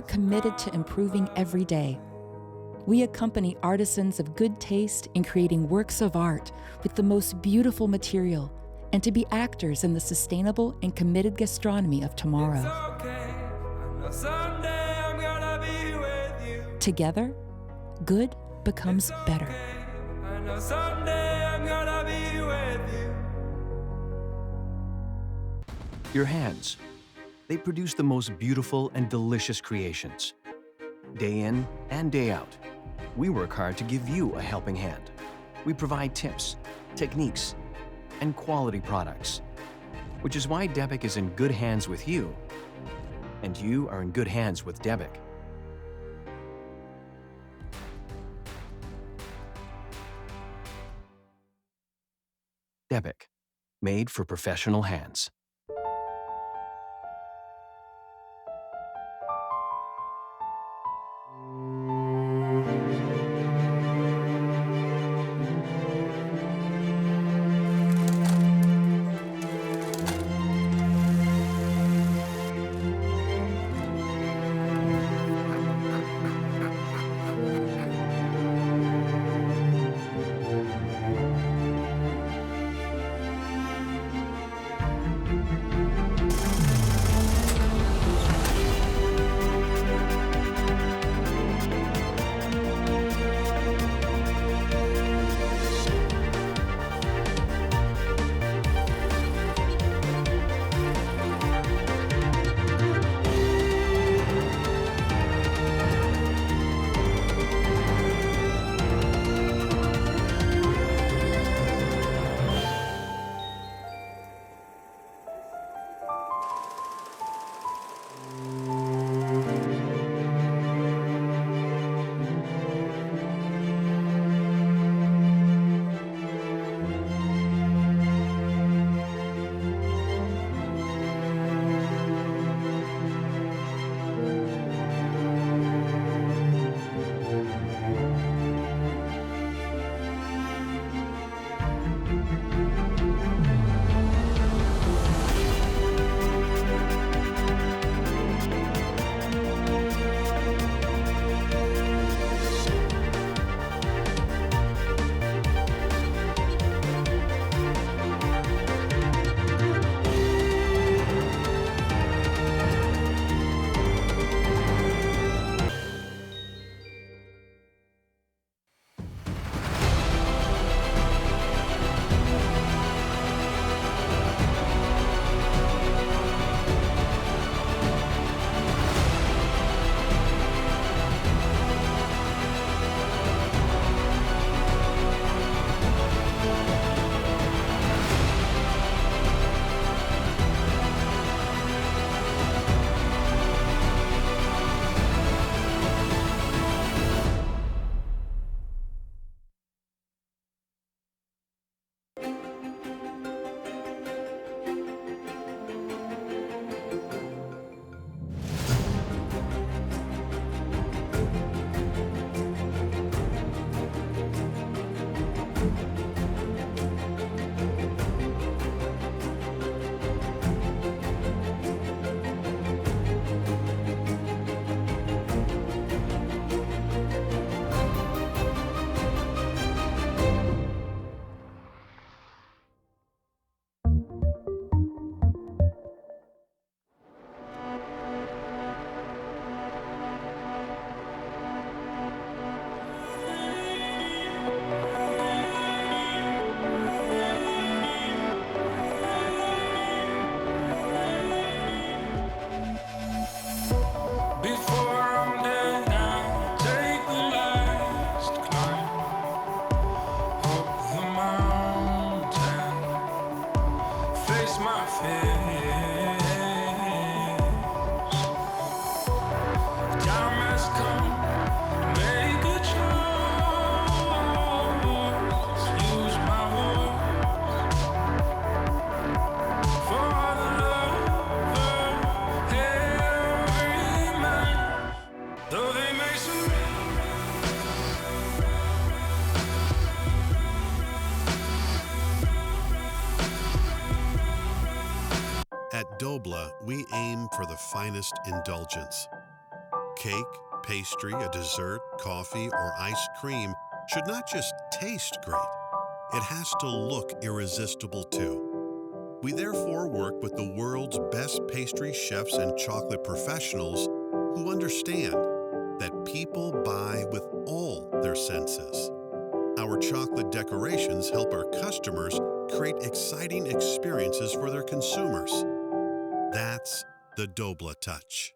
committed to improving every day. We accompany artisans of good taste in creating works of art with the most beautiful material and to be actors in the sustainable and committed gastronomy of tomorrow. Together, good becomes better. Your hands, they produce the most beautiful and delicious creations. Day in and day out, we work hard to give you a helping hand. We provide tips, techniques, and quality products, which is why Debic is in good hands with you, and you are in good hands with Debic. Debic, made for professional hands. At Dobla, we aim for the finest indulgence. cake, pastry, a dessert, coffee, or ice cream should not just taste great, it has to look irresistible too. We therefore work with the world's best pastry chefs and chocolate professionals who understand that people buy with all their senses. Our chocolate decorations help our customers create exciting experiences for their consumers. That's the Dobla touch.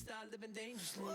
start living dangerously.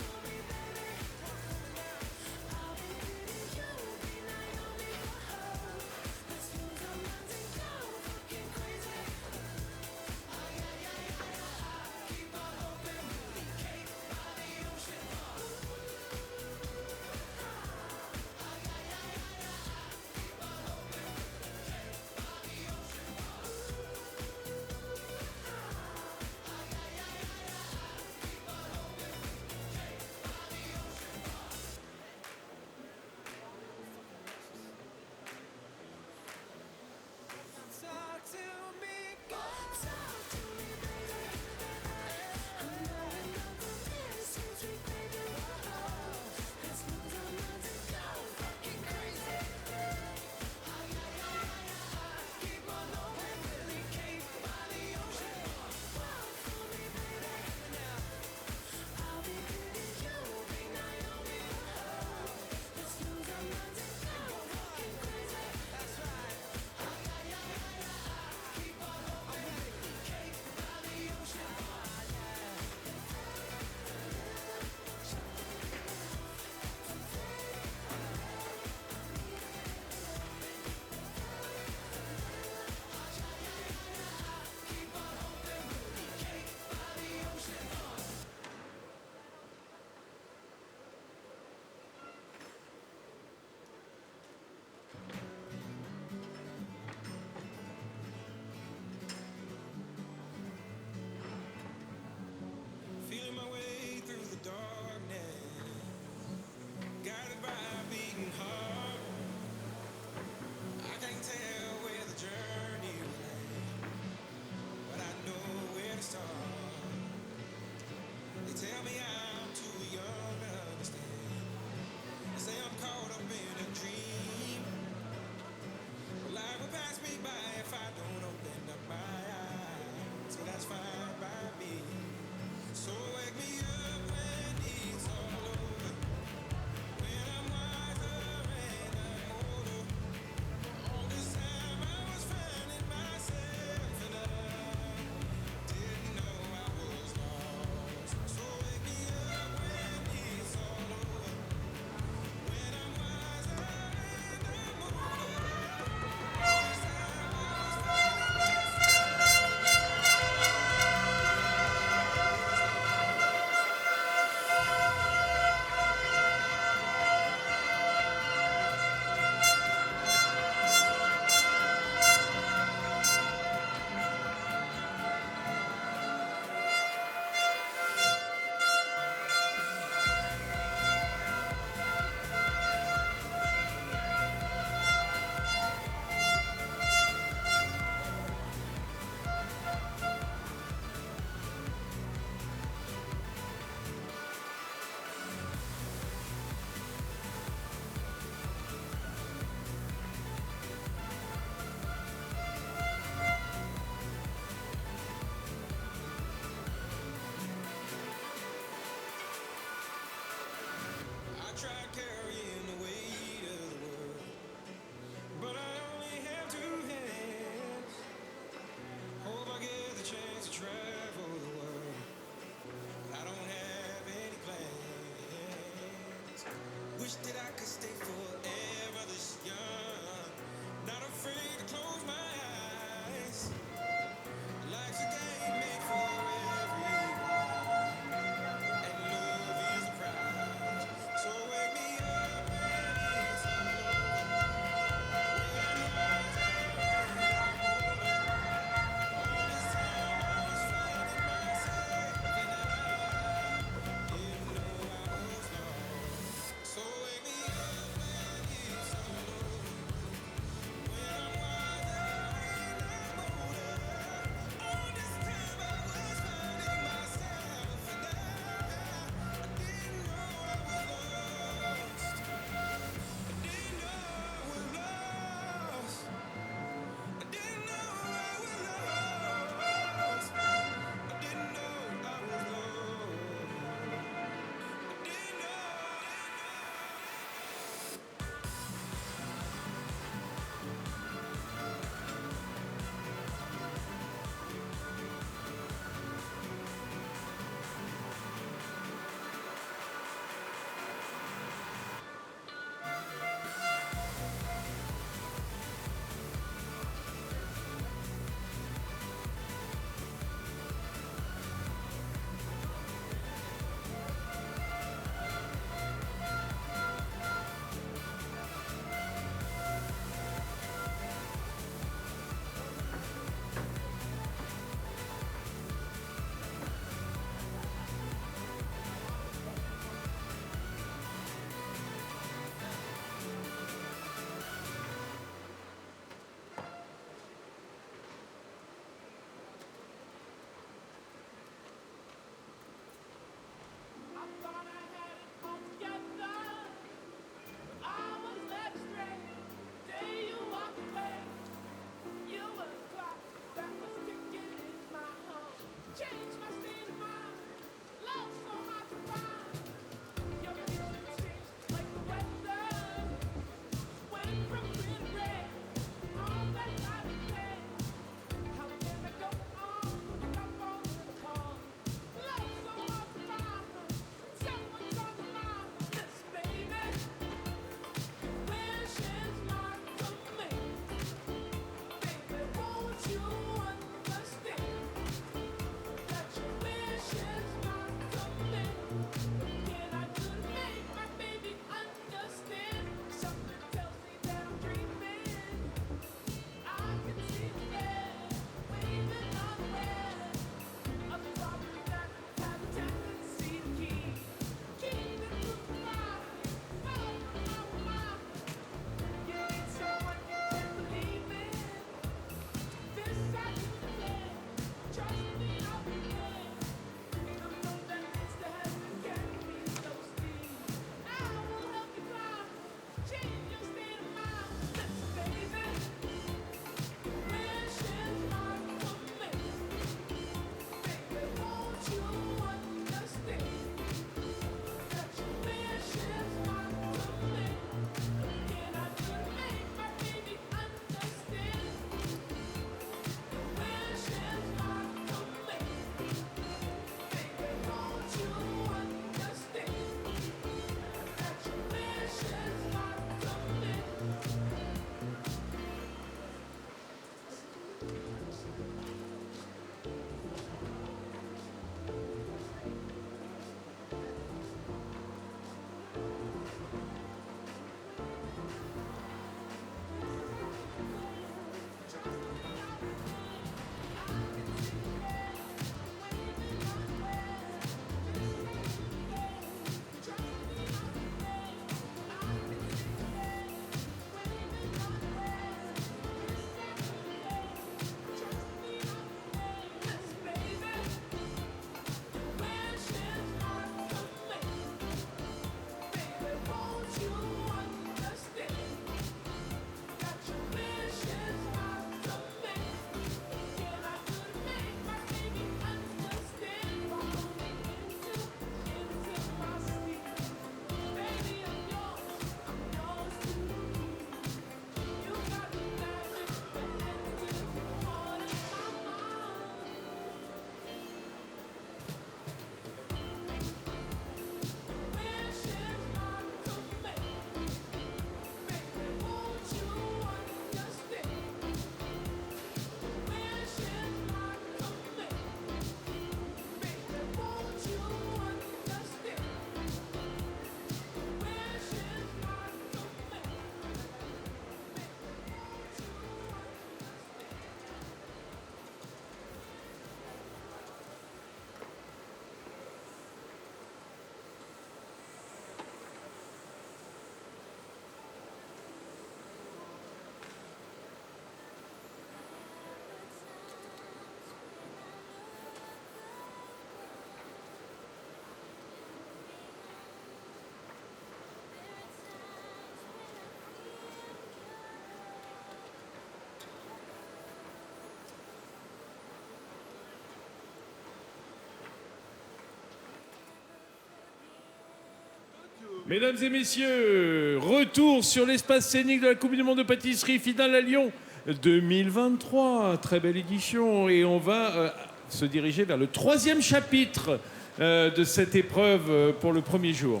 Mesdames et messieurs, retour sur l'espace scénique de la Coupe du Monde de pâtisserie, finale à Lyon 2023. Très belle édition. Et on va se diriger vers le 3e chapitre de cette épreuve pour le premier jour.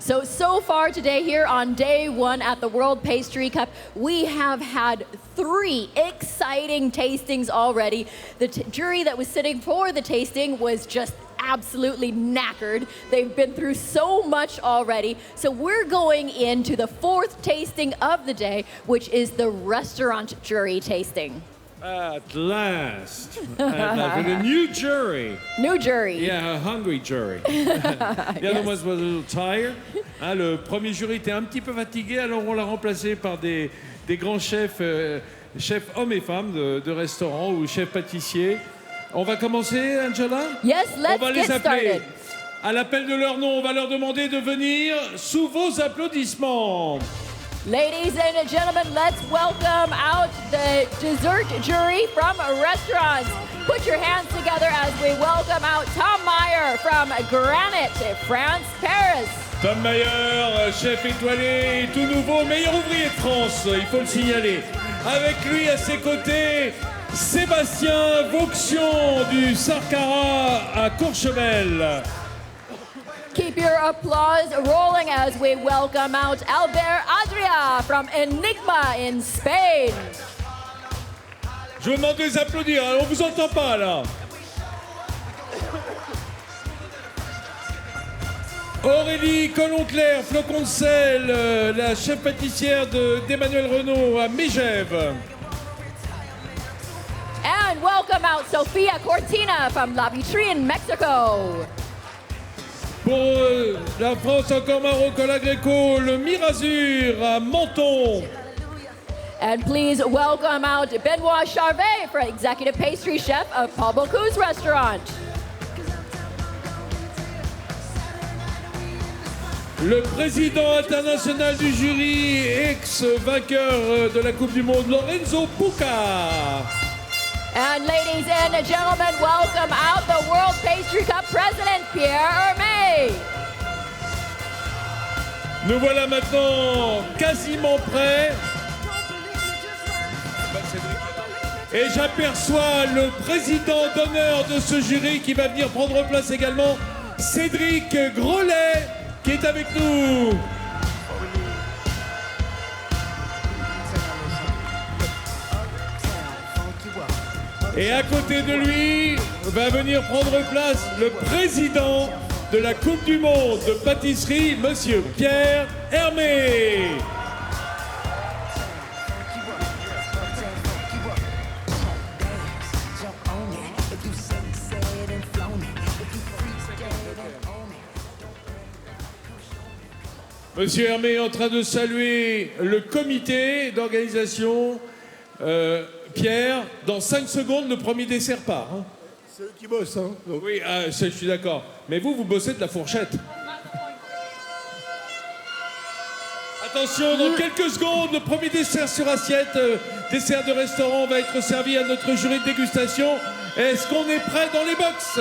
So far today here on day 1 at the World Pastry Cup, we have had 3 exciting tastings already. The jury that was sitting for the tasting was just absolutely knackered. They've been through so much already. So we're going into the 4th tasting of the day, which is the restaurant jury tasting. At last, with a new jury. New jury. Yeah, a hungry jury. The other one was a little tired. Le premier jury était un petit peu fatigué, alors on l'a remplacé par des grands chefs, chefs hommes et femmes de restaurants ou chefs pâtissiers. On va commencer, Angela? Yes, let's On va les get appeler. started. À l'appel de leur nom, on va leur demander de venir sous vos applaudissements. Ladies and gentlemen, let's welcome out the dessert jury from restaurants. Put your hands together as we welcome out Tom Meyer from Granite, France, Paris. Tom Meyer, chef étoilé, tout nouveau, meilleur ouvrier de France, il faut le signaler. Avec lui, à ses côtés, Sébastien VAUXION du Sarcara à Courchevel. Keep your applause rolling as we welcome out ADRIÀ from Enigma in Spain. Je vous demande de les applaudir, on vous entend pas là. Aurélie COLLOMB-CLERC, flocon de sel, la chef pâtissière d'Emmanuel Renault à Megève. And welcome out Sofia CORTINA from La Vitrie in Mexico. Pour la France, encore Mauro COLAGRECO, le Mirazur à Menton. And please welcome out Benoit CHARVET, for executive pastry chef of Paul Bocuse restaurant. Le président international du jury, ex-vainqueur de la Coupe du Monde, Lorenzo Pucca. And ladies and gentlemen, welcome out the World Pastry Cup president, Pierre HERME. Nous voilà maintenant quasiment prêts. Et j'aperçois le président d'honneur de ce jury qui va venir prendre place également, Cédric GROLET, qui est avec nous. Et à côté de lui va venir prendre place le président de la Coupe du Monde de pâtisserie, monsieur Pierre HERME. Monsieur HERME est en train de saluer le comité d'organisation. Pierre, dans 5 secondes, le premier dessert part. Hein. C'est eux qui bossent, hein. Donc. Oui, je suis d'accord. Mais vous bossez de la fourchette. Attention, dans quelques secondes, le premier dessert sur assiette, dessert de restaurant, va être servi à notre jury de dégustation. Est-ce qu'on est prêt dans les box?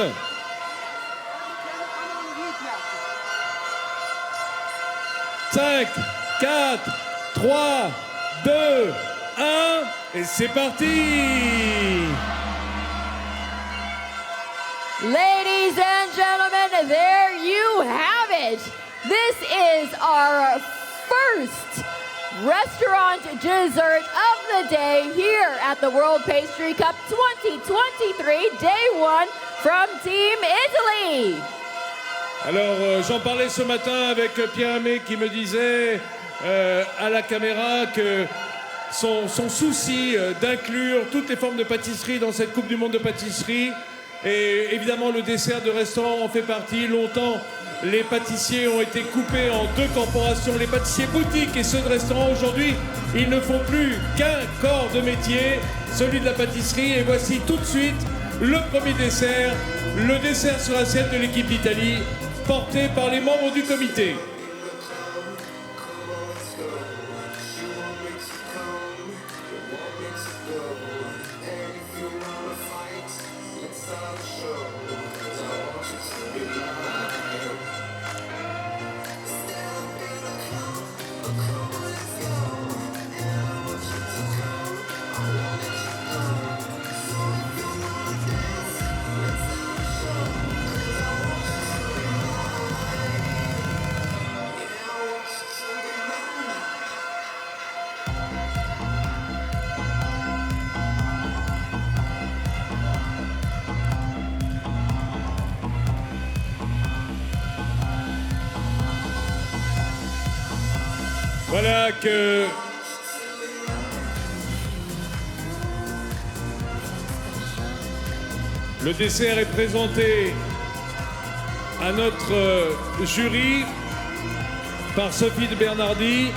Cinq, 4, 3, 2, 1, et c'est parti! Ladies and gentlemen, there you have it. This is our first restaurant dessert of the day here at the World Pastry Cup 2023, day 1 from Team Italy. Alors, j'en parlais ce matin avec Pierre HERME qui me disait à la caméra que son souci d'inclure toutes les formes de pâtisserie dans cette Coupe du Monde de pâtisserie, et évidemment le dessert de restaurant en fait partie. Longtemps, les pâtissiers ont été coupés en 2 corporations, les pâtissiers boutiques et ceux de restaurant. Aujourd'hui, ils ne font plus qu'un corps de métier, celui de la pâtisserie. Et voici tout de suite le premier dessert, le dessert sur assiette de l'équipe d'Italie, porté par les membres du comité. Voilà que le dessert est présenté à notre jury par Sophie de Bernardi.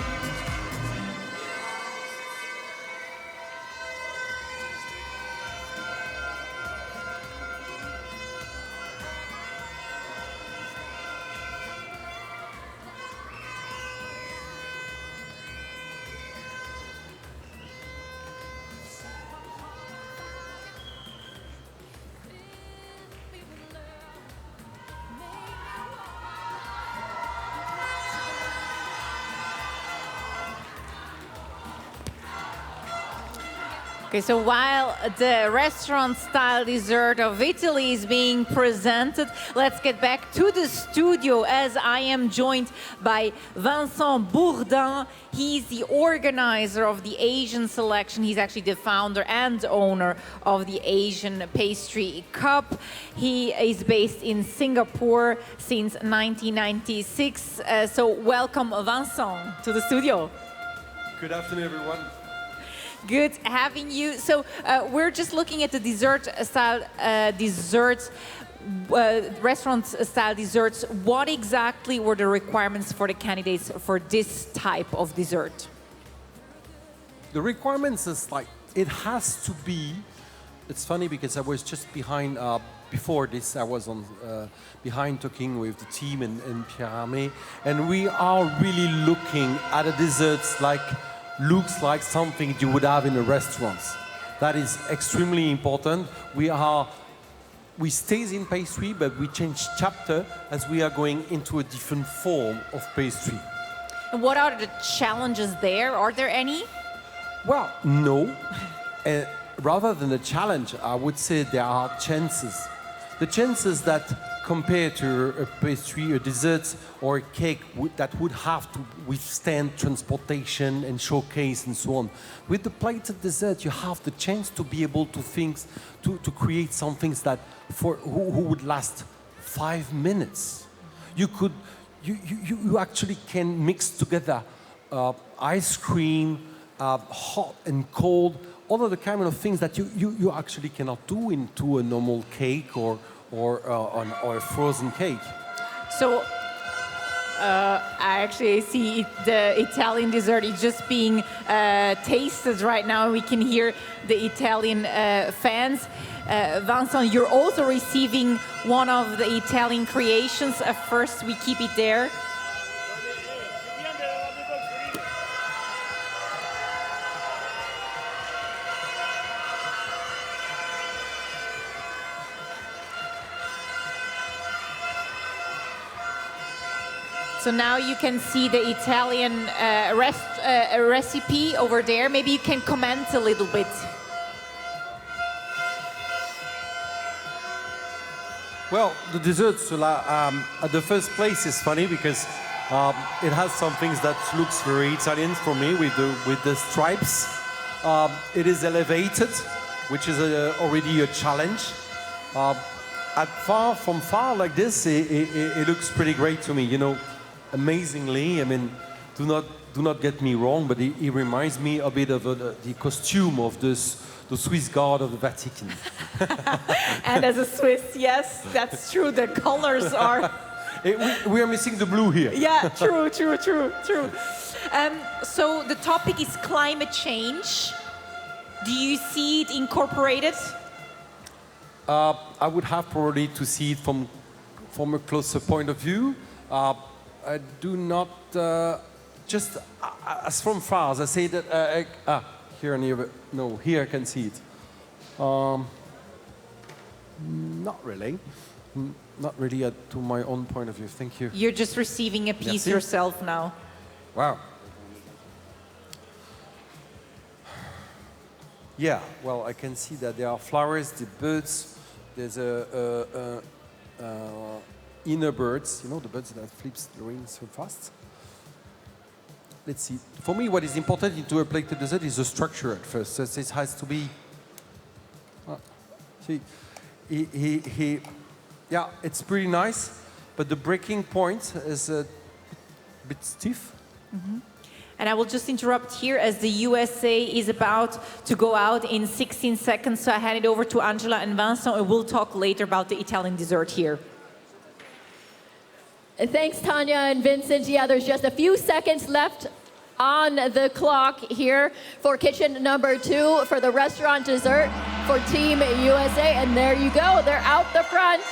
Okay, so while the restaurant-style dessert of Italy is being presented, let's get back to the studio as I am joined by Vincent Bourdin. He's the organizer of the Asian selection. He's actually the founder and owner of the Asian Pastry Cup. He is based in Singapore since 1996. So welcome, Vincent, to the studio. Good afternoon, everyone. Good having you. So we're just looking at the restaurant-style desserts. What exactly were the requirements for the candidates for this type of dessert? The requirements is like, it has to be, it's funny because I was just behind, before this, I was on behind talking with the team and Pierre, and we are really looking at the desserts like, looks like something you would have in a restaurant. That is extremely important. We stays in pastry, but we change chapter as we are going into a different form of pastry. And what are the challenges there? Are there any? Well, no. Rather than a challenge, I would say there are chances. The chances that compared to a pastry, a dessert, or a cake that would have to withstand transportation and showcase and so on. With the plated dessert, you have the chance to be able to to create some things that who would last 5 minutes. You actually can mix together ice cream, hot and cold, all of the kind of things that you actually cannot do into a normal cake or a frozen cake. So I actually see the Italian dessert is just being tasted right now. We can hear the Italian fans. Vincent, you're also receiving one of the Italian creations. First, we keep it there. So now you can see the Italian recipe over there. Maybe you can comment a little bit. Well, the desserts at the first place is funny because it has some things that looks very Italian for me with the stripes. It is elevated, which is already a challenge. From far like this, it looks pretty great to me. You know, amazingly. I mean, do not get me wrong, but it reminds me a bit of the costume of the Swiss Guard of the Vatican. And as a Swiss, yes, that's true. The colors are. We are missing the blue here. Yeah, true. So the topic is climate change. Do you see it incorporated? I would have probably to see it from a closer point of view. I do not just as from far as I say that here near, no, here I can see it. Not really. Not really to my own point of view. Thank you. You're just receiving a piece yourself now. Wow. Yeah, well, I can see that there are flowers, the birds. There's inner birds, you know, the birds that flips the wings so fast. Let's see. For me, what is important into a plated dessert is the structure at first. So it has to be. See, yeah, it's pretty nice, but the breaking point is a bit stiff. Mm-hmm. And I will just interrupt here as the USA is about to go out in 16 seconds. So I hand it over to Angela and Vincent, and we'll talk later about the Italian dessert here. Thanks, Tanya and Vincent. Yeah, there's just a few seconds left on the clock here for kitchen number 2 for the restaurant dessert for Team USA. And there you go, they're out the front.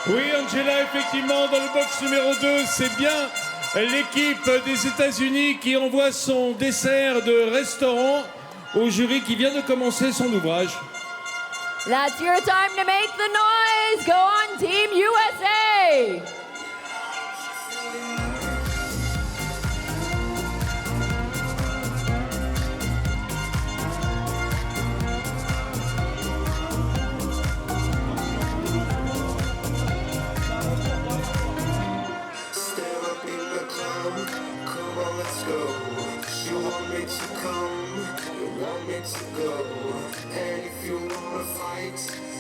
Oui, Angela, effectivement, dans le box numéro 2, c'est bien l'équipe des États-Unis qui envoie son dessert de restaurant au jury qui vient de commencer son ouvrage. That's your time to make the noise. Go on, Team USA.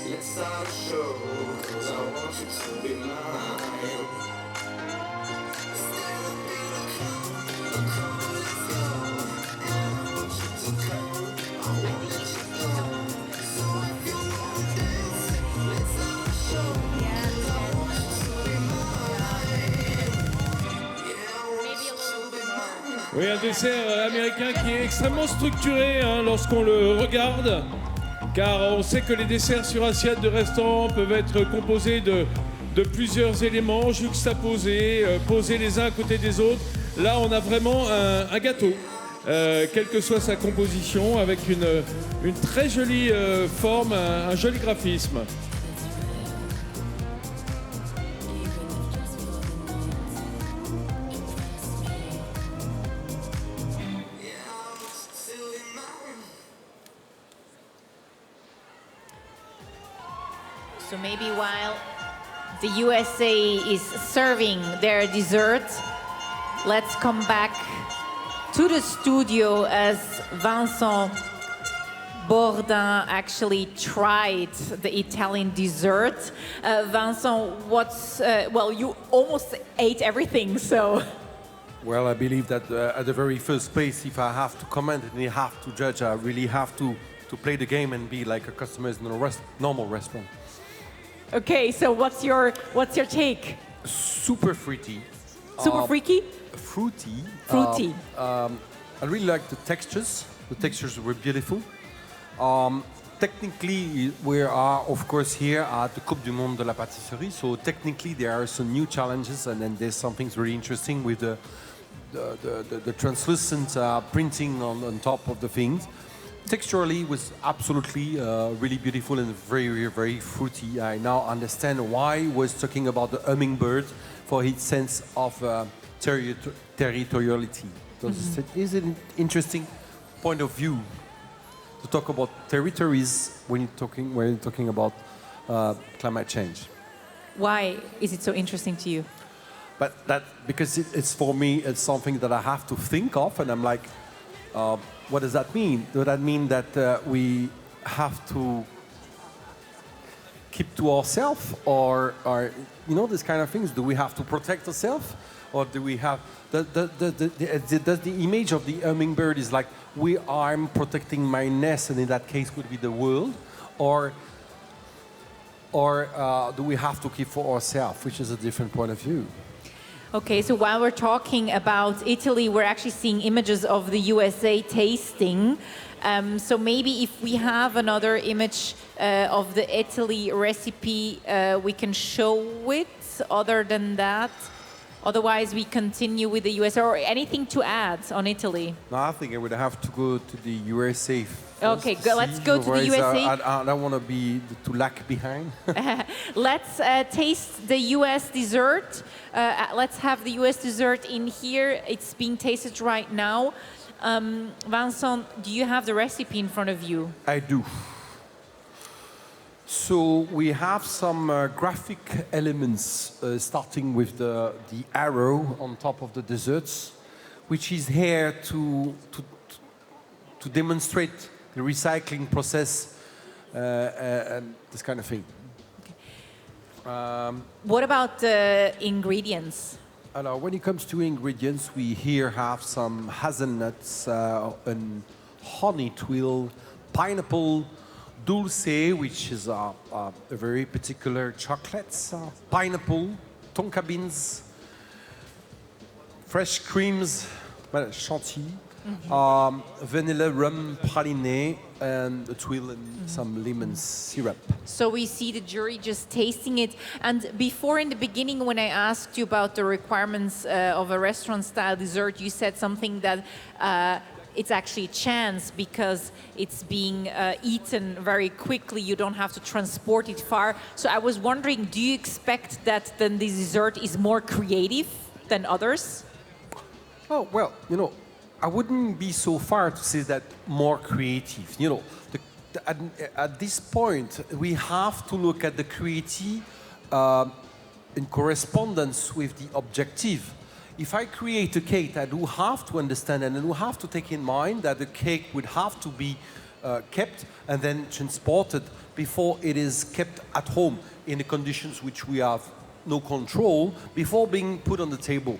Let's start a show, 'cause I want you to be mine. Oui, un dessert américain qui est extrêmement structuré hein, lorsqu'on le regarde, car on sait que les desserts sur assiette de restaurant peuvent être composés de plusieurs éléments juxtaposés, posés les uns à côté des autres. Là, on a vraiment un gâteau, quelle que soit sa composition, avec une très jolie forme, un joli graphisme. So maybe while the USA is serving their dessert, let's come back to the studio as Vincent Bourdin actually tried the Italian dessert. Vincent, well, you almost ate everything, so. Well, I believe that at the very first place, if I have to comment and I have to judge, I really have to play the game and be like a customer in a normal restaurant. Okay, so what's your take? Super fruity. Super freaky? Fruity. Fruity. I really like the textures. The textures were beautiful. Technically, we are, of course, here at the Coupe du Monde de la Pâtisserie. So technically, there are some new challenges, and then there's something very interesting with the translucent printing on top of the things. Texturally, it was absolutely really beautiful and very, very fruity. I now understand why he was talking about the hummingbird for its sense of territoriality. So it's an interesting point of view to talk about territories when you're talking about climate change. Why is it so interesting to you? But because it's for me, it's something that I have to think of, and I'm like, what does that mean? Does that mean that we have to keep to ourselves, or you know, this kind of things? Do we have to protect ourselves, or do we have the image of the hummingbird is like I'm protecting my nest, and in that case would be the world, or do we have to keep for ourselves, which is a different point of view? Okay, so while we're talking about Italy, we're actually seeing images of the USA tasting. So maybe if we have another image of the Italy recipe, we can show it. Other than that, otherwise we continue with the USA. Or anything to add on Italy? No, I think I would have to go to the USA first. Okay, let's go to the USA. I don't want to be to lag behind. Let's taste the US dessert. Let's have the US dessert in here. It's being tasted right now. Vincent, do you have the recipe in front of you? I do. So we have some graphic elements, starting with the arrow on top of the desserts, which is here to demonstrate the recycling process and this kind of thing. What about the ingredients? Alors, when it comes to ingredients, we here have some hazelnuts, and honey twill, pineapple dulce, which is a very particular chocolate, pineapple, tonka beans, fresh creams, well, chantilly, vanilla rum praline, and a twill and some lemon syrup. So we see the jury just tasting it. And before, in the beginning, when I asked you about the requirements of a restaurant-style dessert, you said something that it's actually chance because it's being eaten very quickly. You don't have to transport it far. So I was wondering, do you expect that then the dessert is more creative than others? Oh, well, you know, I wouldn't be so far to say that more creative. You know, at this point, we have to look at the creativity in correspondence with the objective. If I create a cake, I do have to understand and I do have to take in mind that the cake would have to be kept and then transported before it is kept at home in the conditions which we have no control before being put on the table.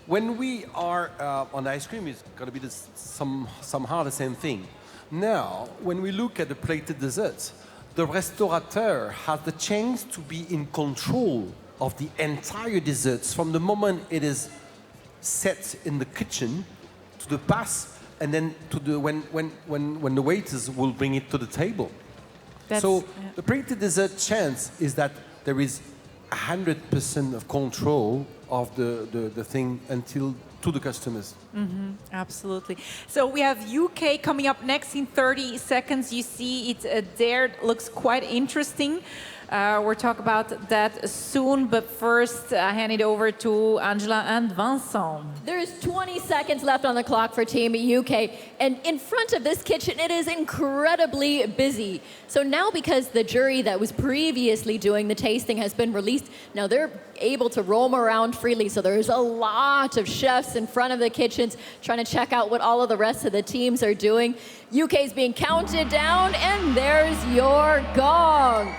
When we are on ice cream, it's going to be somehow the same thing. Now, when we look at the plated desserts, the restaurateur has the chance to be in control of the entire desserts from the moment it is set in the kitchen to the pass, and then to the when the waiters will bring it to the table. So the plated dessert chance is that there is 100% of control of the thing until to the customers. Absolutely. So we have UK coming up next in 30 seconds. You see it there. Looks quite interesting. We'll talk about that soon, but first I hand it over to Angela and Vincent. There's 20 seconds left on the clock for Team UK, and in front of this kitchen, it is incredibly busy. So now, because the jury that was previously doing the tasting has been released, now they're able to roam around freely. So there's a lot of chefs in front of the kitchens trying to check out what all of the rest of the teams are doing. UK's being counted down, and there's your gong.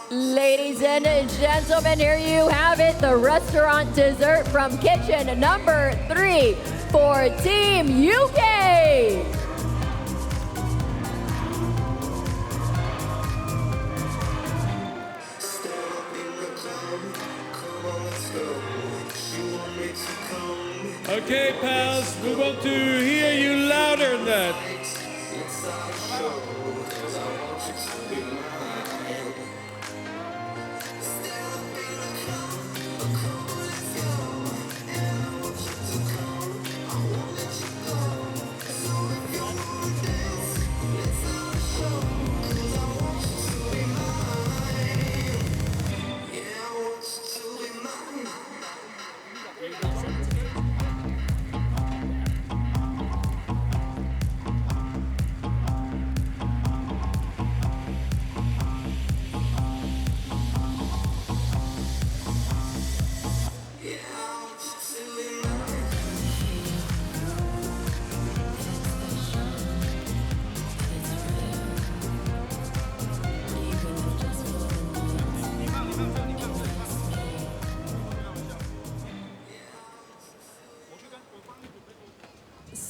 Ladies and gentlemen, here you have it, the restaurant dessert from kitchen number 3 for Team UK. Okay, pals, we want to hear you louder than that.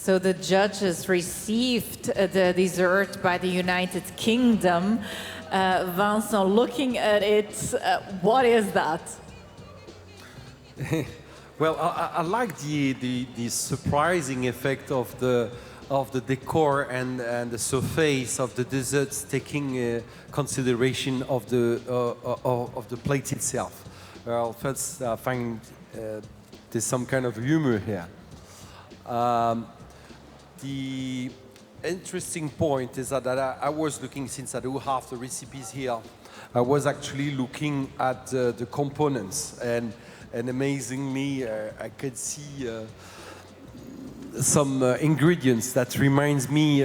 So the judges received the dessert by the United Kingdom. Vincent, looking at it, what is that? Well, I like the surprising effect of the decor and the surface of the desserts, taking consideration of the plate itself. Well, first I find there's some kind of humor here. The interesting point is that I was looking, since I do have the recipes here, I was actually looking at the components, and amazingly I could see some ingredients that reminds me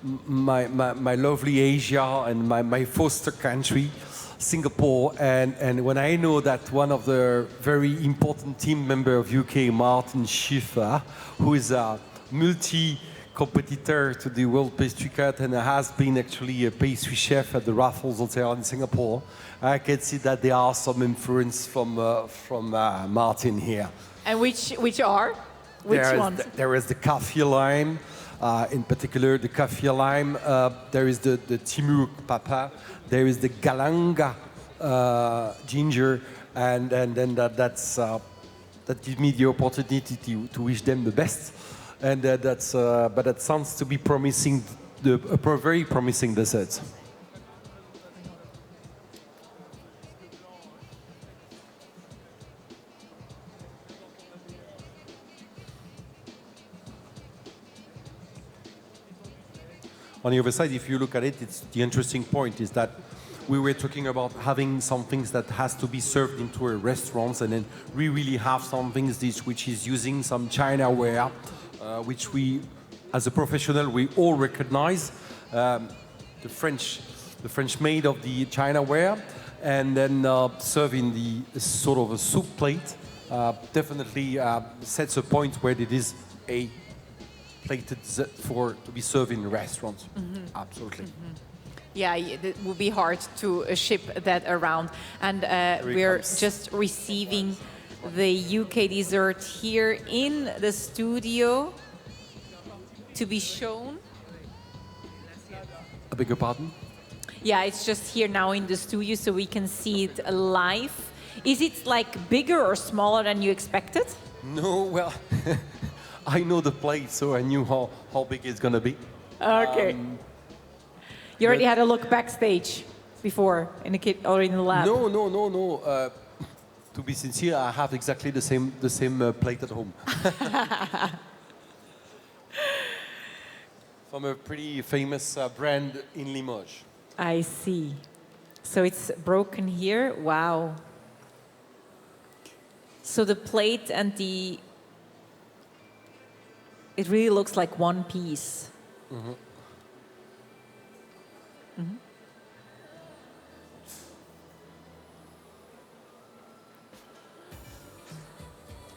my lovely Asia and my foster country, Singapore, and when I know that one of the very important team member of UK, Martin Schiffer, who is a competitor to the World Pastry Cut and has been actually a pastry chef at the Raffles Hotel in Singapore, I can see that there are some influence from Martin here. And which are? Which ones? There is the kaffir lime, in particular the kaffir lime. There is the Timur papa. There is the galanga ginger, and then that gives me the opportunity to wish them the best. And but that sounds to be promising, a very promising dessert. On the other side, if you look at it, it's the interesting point is that we were talking about having some things that has to be served into a restaurant, and then we really have some things which is using some Chinaware, which we, as a professional, we all recognize. The French made of the Chinaware, and then serving the sort of a soup plate definitely sets a point where it is a plated to be served in restaurants. Mm-hmm. Absolutely. Mm-hmm. Yeah, it would be hard to ship that around. And we're just receiving the UK dessert here in the studio to be shown. I beg your pardon? Yeah, it's just here now in the studio so we can see it live. Is it like bigger or smaller than you expected? No, well, I know the plate, so I knew how big it's going to be. Okay. You already had a look backstage before in the kit or in the lab? No. To be sincere, I have exactly the same plate at home. From a pretty famous brand in Limoges. I see. So it's broken here. Wow. So the plate and it really looks like one piece. Mm-hmm. Mm-hmm.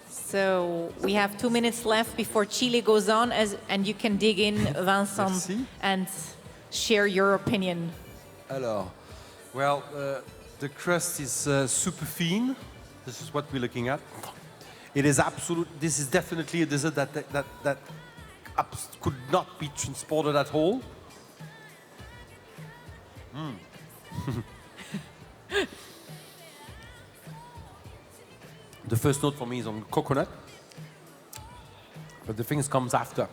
So we have 2 minutes left before Chile goes on, and you can dig in, Vincent, and share your opinion. Alors, well, the crust is super thin. This is what we're looking at. It is absolute. This is definitely a dessert that could not be transported at all. Mm. The first note for me is on coconut, but the things comes after.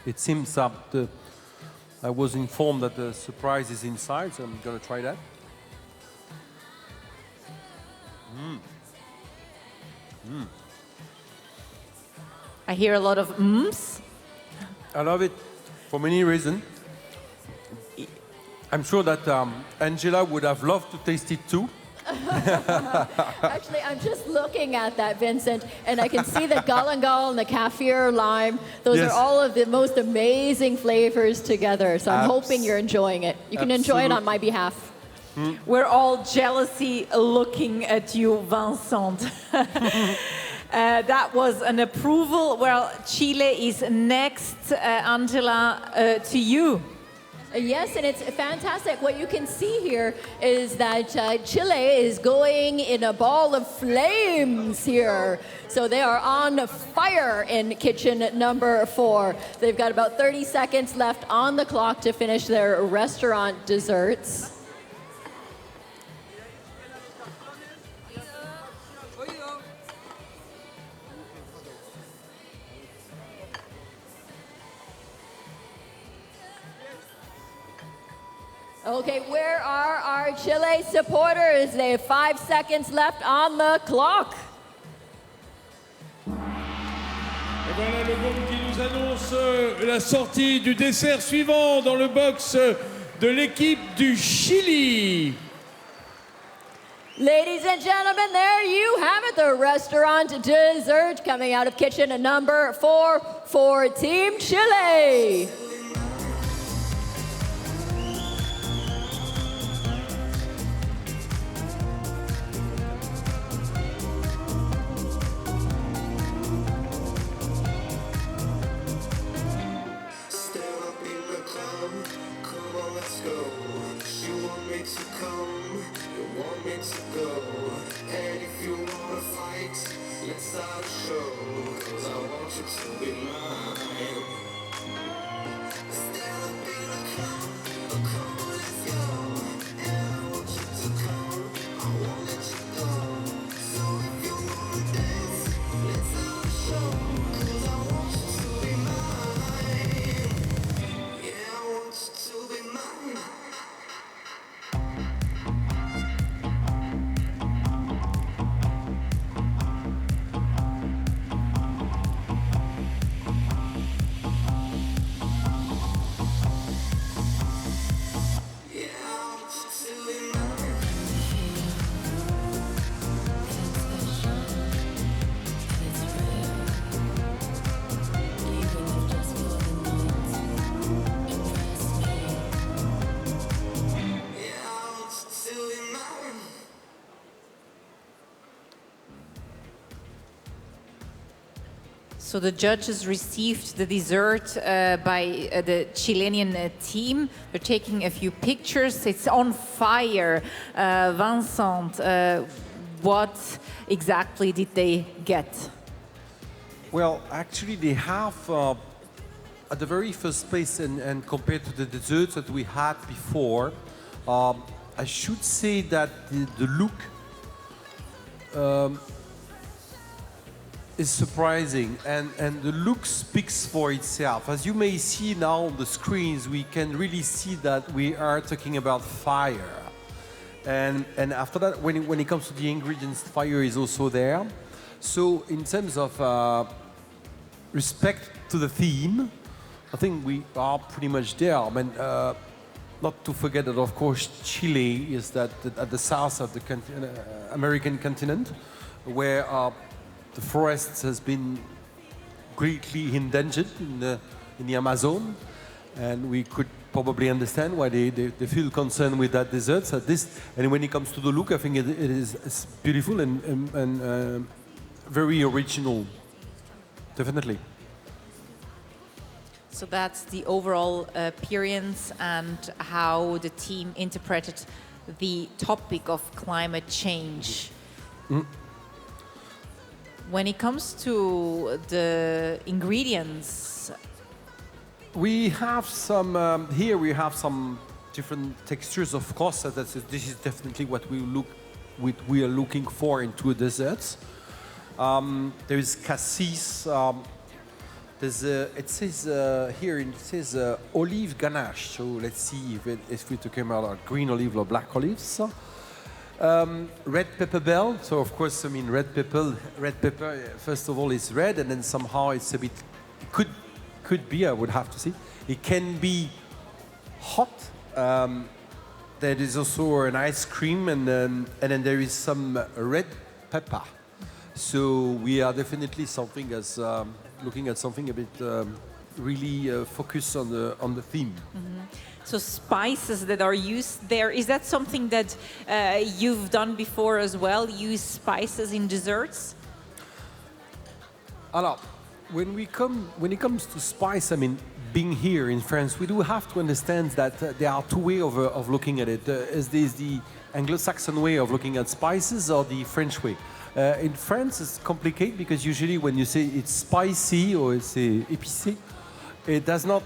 It seems I was informed that the surprise is inside, so I'm going to try that. Mm. Mm. I hear a lot of mms. I love it for many reasons. I'm sure that Angela would have loved to taste it too. Actually, I'm just looking at that, Vincent, and I can see the galangal and the kaffir lime. Those are all of the most amazing flavors together. So I'm hoping you're enjoying it. You can enjoy it on my behalf. Mm. We're all jealously looking at you, Vincent. That was an approval. Well, Chile is next. Angela, to you. Yes, and it's fantastic. What you can see here is that Chile is going in a ball of flames here. So they are on fire in kitchen number 4. They've got about 30 seconds left on the clock to finish their restaurant desserts. Okay, where are our Chile supporters? They have 5 seconds left on the clock. Et voilà le gong qui nous annonce la sortie du dessert suivant dans le box de l'équipe du Chili. Ladies and gentlemen, there you have it, the restaurant dessert coming out of kitchen number 4 for Team Chile. So the judges received the dessert by the Chilean team. They're taking a few pictures. It's on fire. Vincent, what exactly did they get? Well, actually, they have at the very first place, and compared to the desserts that we had before, I should say that the look is surprising, and the look speaks for itself. As you may see now on the screens, we can really see that we are talking about fire. And after that, when it comes to the ingredients, fire is also there. So in terms of respect to the theme, I think we are pretty much there. I mean, not to forget that, of course, Chile is that at the south of the American continent, where the forest has been greatly endangered in the Amazon, and we could probably understand why they feel concerned with that dessert. And when it comes to the look, I think it's beautiful and very original, definitely. So that's the overall appearance and how the team interpreted the topic of climate change. When it comes to the ingredients, we have some here. We have some different textures, of course. This is definitely what we are looking for into a dessert. There is cassis. It says here. It says olive ganache. So let's see if we're talking about green olive or black olives. Red pepper bell. So of course, I mean red pepper. First of all, is red, and then somehow it's a bit. It could be. I would have to see. It can be hot. There is also an ice cream, and then there is some red pepper. So we are definitely something as looking at something a bit really focused on the theme. So spices that are used there, is that something that you've done before as well? Use spices in desserts? Alors, when it comes to spice, I mean, being here in France, we do have to understand that there are two ways of looking at it. Is this the Anglo-Saxon way of looking at spices or the French way? In France, it's complicated because usually when you say it's spicy or it's épicé, it does not.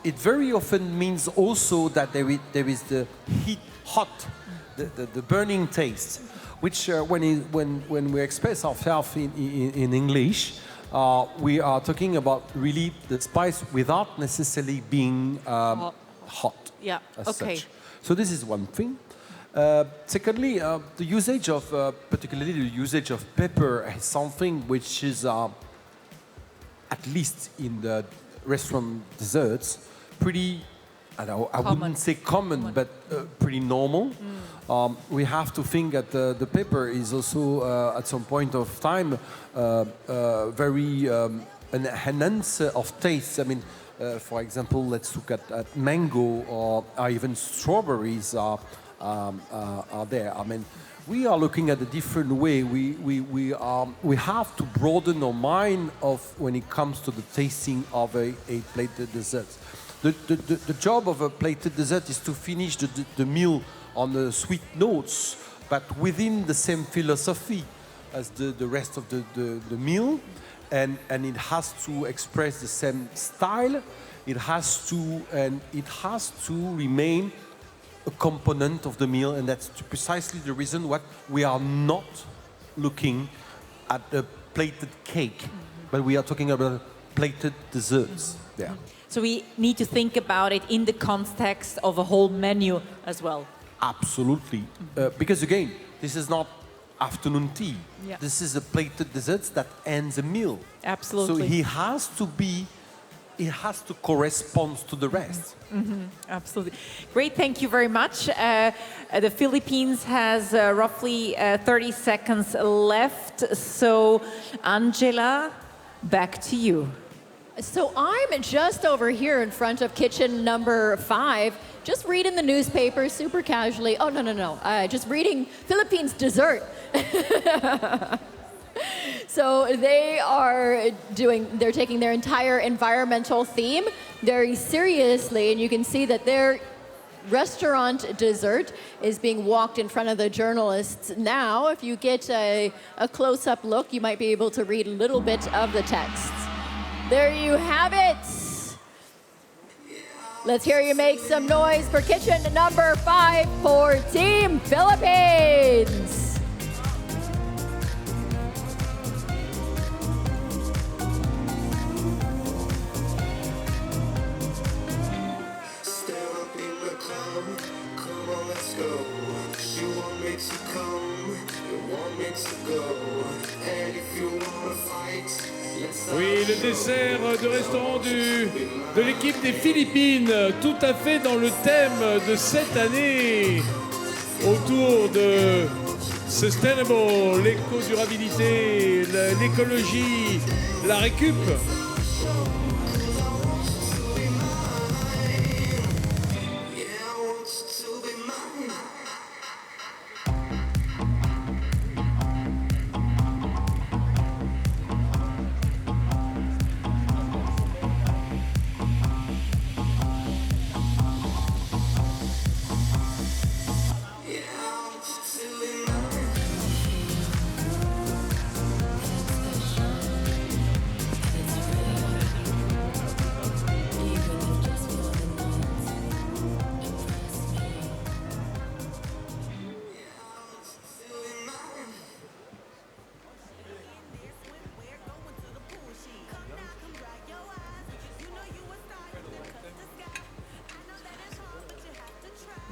It very often means also that there is the heat, hot, the burning taste, which when we express ourselves in English, we are talking about really the spice without necessarily being hot. Yeah. As Okay. such. So this is one thing. Secondly, the usage of, particularly the usage of pepper, is something which is, at least in the restaurant desserts, pretty, I wouldn't say common, but pretty normal. We have to think that the pepper is also, at some point of time, very an enhancer of taste. I mean, for example, let's look at mango or even strawberries are there. I mean, we are looking at a different way. We have to broaden our mind of when it comes to the tasting of a plated dessert. The job of a plated dessert is to finish the meal on the sweet notes, but within the same philosophy as the rest of the meal, and it has to express the same style. It has to remain a component of the meal, and that's precisely the reason why we are not looking at a plated cake, but we are talking about plated desserts. Yeah. So we need to think about it in the context of a whole menu as well. Absolutely, because again, this is not afternoon tea. Yeah. This is a plated dessert that ends a meal. Absolutely. So it has to correspond to the rest. Absolutely. Great, thank you very much. The Philippines has roughly 30 seconds left. So, Angela, back to you. So I'm just over here in front of kitchen number 5, just reading the newspaper super casually. Oh, no. Just reading Philippines dessert. So they're taking their entire environmental theme very seriously, and you can see that their restaurant dessert is being walked in front of the journalists now. If you get a close-up look, you might be able to read a little bit of the text. There you have it. Let's hear you make some noise for kitchen number 5 for Team Philippines. Oui, le dessert de restaurant de l'équipe des Philippines, tout à fait dans le thème de cette année, autour de sustainable, l'éco-durabilité, l'écologie, la récup.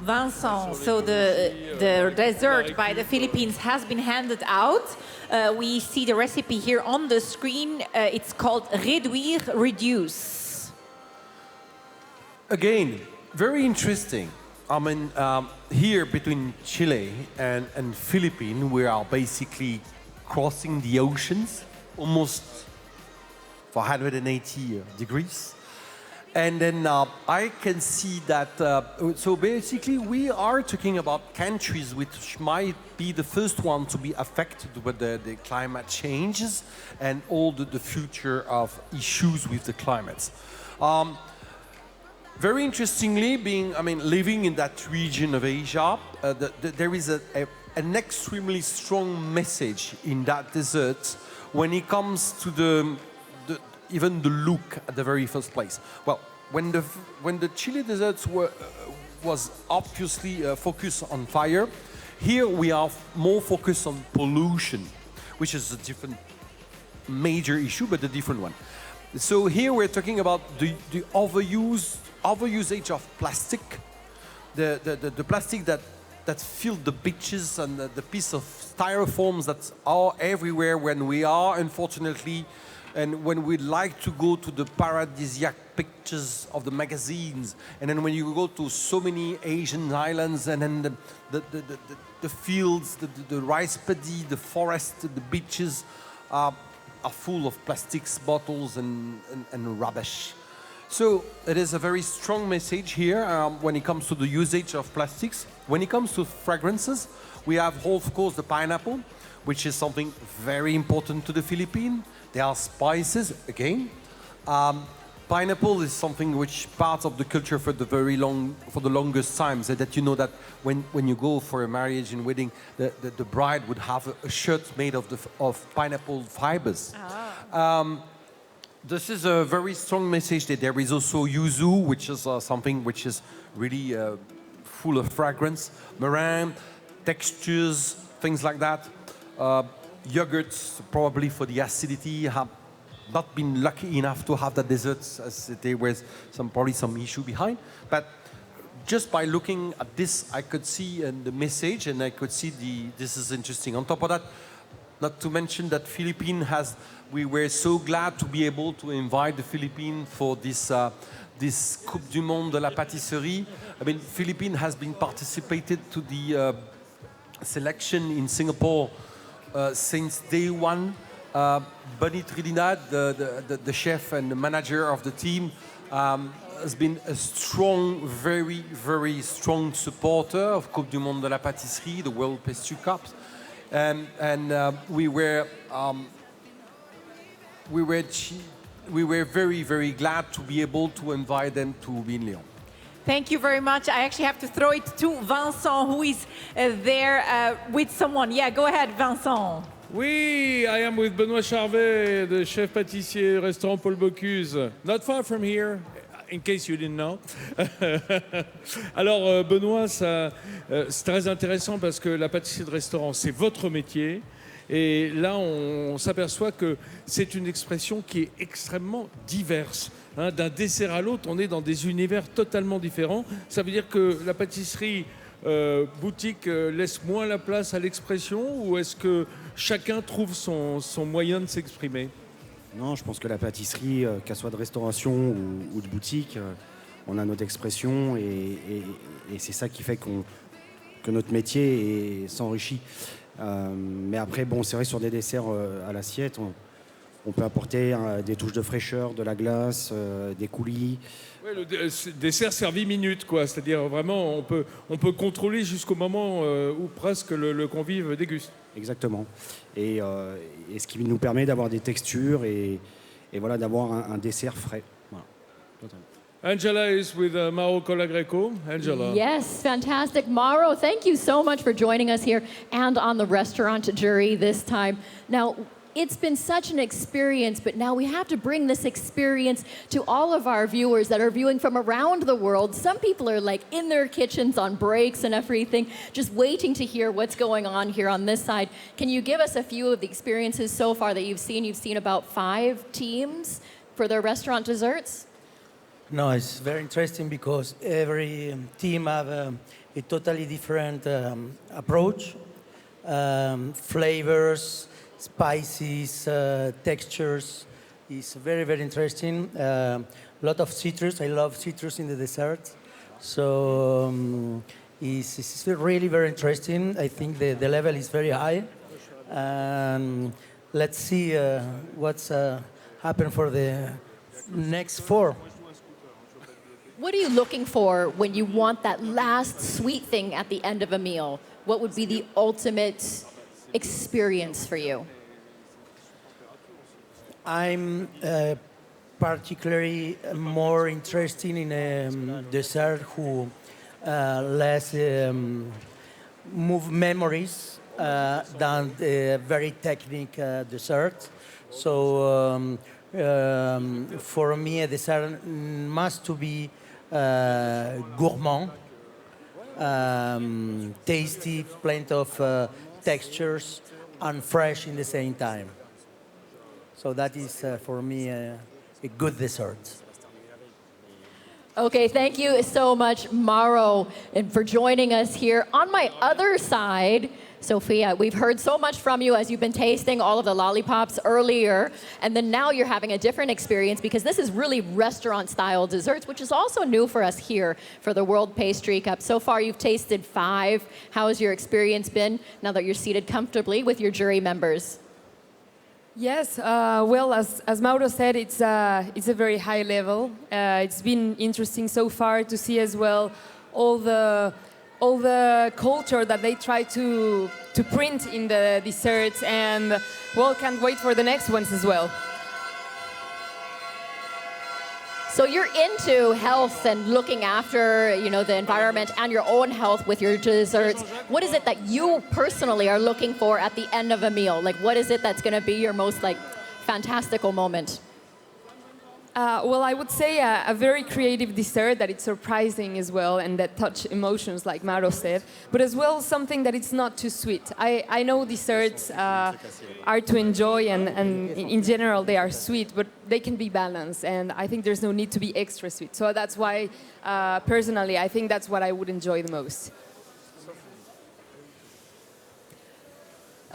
Vincent, so the dessert by the Philippines has been handed out. We see the recipe here on the screen. It's called Réduire, Reduce. Again, very interesting. I mean, here between Chile and Philippines, we are basically crossing the oceans almost for 180 degrees. And then I can see that, so basically we are talking about countries which might be the first one to be affected with the climate changes and all the future of issues with the climate. Very interestingly, living in that region of Asia, there is an extremely strong message in that dessert when it comes to even the look at the very first place. Well, when the Chile desserts was obviously focused on fire, here we are more focused on pollution, which is a different major issue, but a different one. So here we're talking about the overusage of plastic, the plastic that filled the beaches and the piece of styrofoams that are everywhere when we are, unfortunately, and when we like to go to the paradisiac pictures of the magazines, and then when you go to so many Asian islands, and then the fields, the rice paddy, the forest, the beaches are full of plastics, bottles, and rubbish. So it is a very strong message here when it comes to the usage of plastics. When it comes to fragrances, we have, of course, the pineapple, which is something very important to the Philippines. There are spices, again. Pineapple is something which part of the culture for the longest time. So that you know that when you go for a marriage and wedding, the bride would have a shirt made of pineapple fibers. This is a very strong message that there is also yuzu, which is something which is really full of fragrance, meringue, textures, things like that. Yogurts, probably for the acidity, have not been lucky enough to have the desserts, as there was probably some issue behind. But just by looking at this, I could see the message, and I could see this is interesting. On top of that, not to mention that we were so glad to be able to invite the Philippines for this Coupe du Monde de la Pâtisserie. I mean, Philippines has been participated to the selection in Singapore since day one. Bunny Trinidad, the chef and the manager of the team, has been a strong, very, very strong supporter of Coupe du Monde de la Pâtisserie, the World Pastry Cups. And we were we were very, very glad to be able to invite them to be in Lyon. Thank you very much. I actually have to throw it to Vincent, who is there with someone. Yeah, go ahead, Vincent. Oui, I am with Benoit CHARVET, the chef pâtissier restaurant Paul Bocuse, not far from here, in case you didn't know. Alors, Benoît, c'est très intéressant parce que la pâtisserie de restaurant, c'est votre métier. Et là, on s'aperçoit que c'est une expression qui est extrêmement diverse. Hein, d'un dessert à l'autre, on est dans des univers totalement différents. Ça veut dire que la pâtisserie boutique laisse moins la place à l'expression, ou est-ce que chacun trouve son moyen de s'exprimer? Non, je pense que la pâtisserie, qu'elle soit de restauration ou de boutique, on a notre expression et c'est ça qui fait que notre métier s'enrichit. Mais après, bon, c'est vrai, sur des desserts à l'assiette, on peut apporter des touches de fraîcheur, de la glace, des coulis. Ouais, le dessert servi minute, quoi. C'est-à-dire vraiment, on peut contrôler jusqu'au moment où presque le convive déguste. Exactement. Et ce qui nous permet d'avoir des textures et voilà, d'avoir un dessert frais. Voilà. Angela is with Mauro COLAGRECO. Angela. Yes, fantastic. Mauro, thank you so much for joining us here and on the restaurant jury this time. Now, it's been such an experience, but now we have to bring this experience to all of our viewers that are viewing from around the world. Some people are like in their kitchens on breaks and everything, just waiting to hear what's going on here on this side. Can you give us a few of the experiences so far that you've seen? You've seen about 5 teams for their restaurant desserts? No, it's very interesting because every team have a totally different approach, flavors, spices, textures. It's very, very interesting. A lot of citrus. I love citrus in the dessert. So it's really very interesting. I think the level is very high. And let's see what's happened for the next 4. What are you looking for when you want that last sweet thing at the end of a meal? What would be the ultimate experience for you? I'm particularly more interested in a dessert who less move memories than the very technical dessert. So for me, a dessert must to be gourmand, tasty, plenty of textures, and fresh in the same time. So that is, for me, a good dessert. Okay, thank you so much, Mauro, and for joining us here. On my other side, Sofia, we've heard so much from you as you've been tasting all of the lollipops earlier, and then now you're having a different experience because this is really restaurant-style desserts, which is also new for us here for the World Pastry Cup. So far, you've tasted 5. How has your experience been now that you're seated comfortably with your jury members? Yes, well, as Mauro said, it's a very high level. It's been interesting so far to see as well all the culture that they try to print in the desserts, and well, can't wait for the next ones as well. So you're into health and looking after, you know, the environment and your own health with your desserts. What is it that you personally are looking for at the end of a meal? Like, what is it that's going to be your most, like, fantastical moment? Well, I would say a very creative dessert that it's surprising as well and that touch emotions, like Mauro said, but as well something that it's not too sweet. I know desserts are to enjoy and in general they are sweet, but they can be balanced, and I think there's no need to be extra sweet. So that's why, personally, I think that's what I would enjoy the most.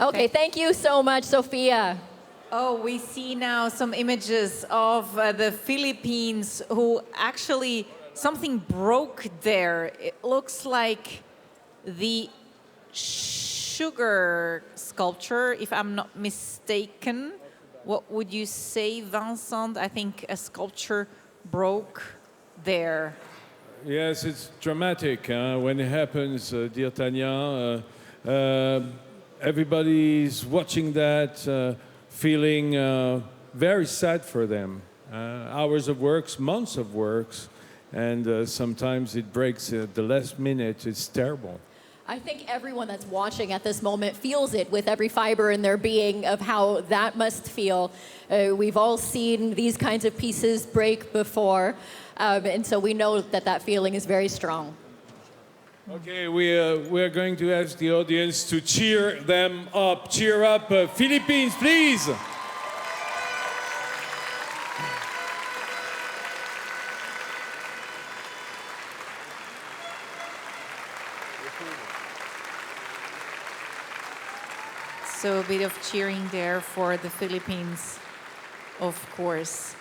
Okay, thank you so much, Sofia. Oh, we see now some images of the Philippines who actually, something broke there. It looks like the sugar sculpture, if I'm not mistaken. What would you say, Vincent? I think a sculpture broke there. Yes, it's dramatic when it happens, dear Tanya. Everybody's watching that, feeling very sad for them. Hours of works, months of works, and sometimes it breaks at the last minute. It's terrible. I think everyone that's watching at this moment feels it with every fiber in their being of how that must feel. We've all seen these kinds of pieces break before, and so we know that that feeling is very strong. Okay, we're going to ask the audience to cheer them up. Cheer up, Philippines, please. So a bit of cheering there for the Philippines, of course.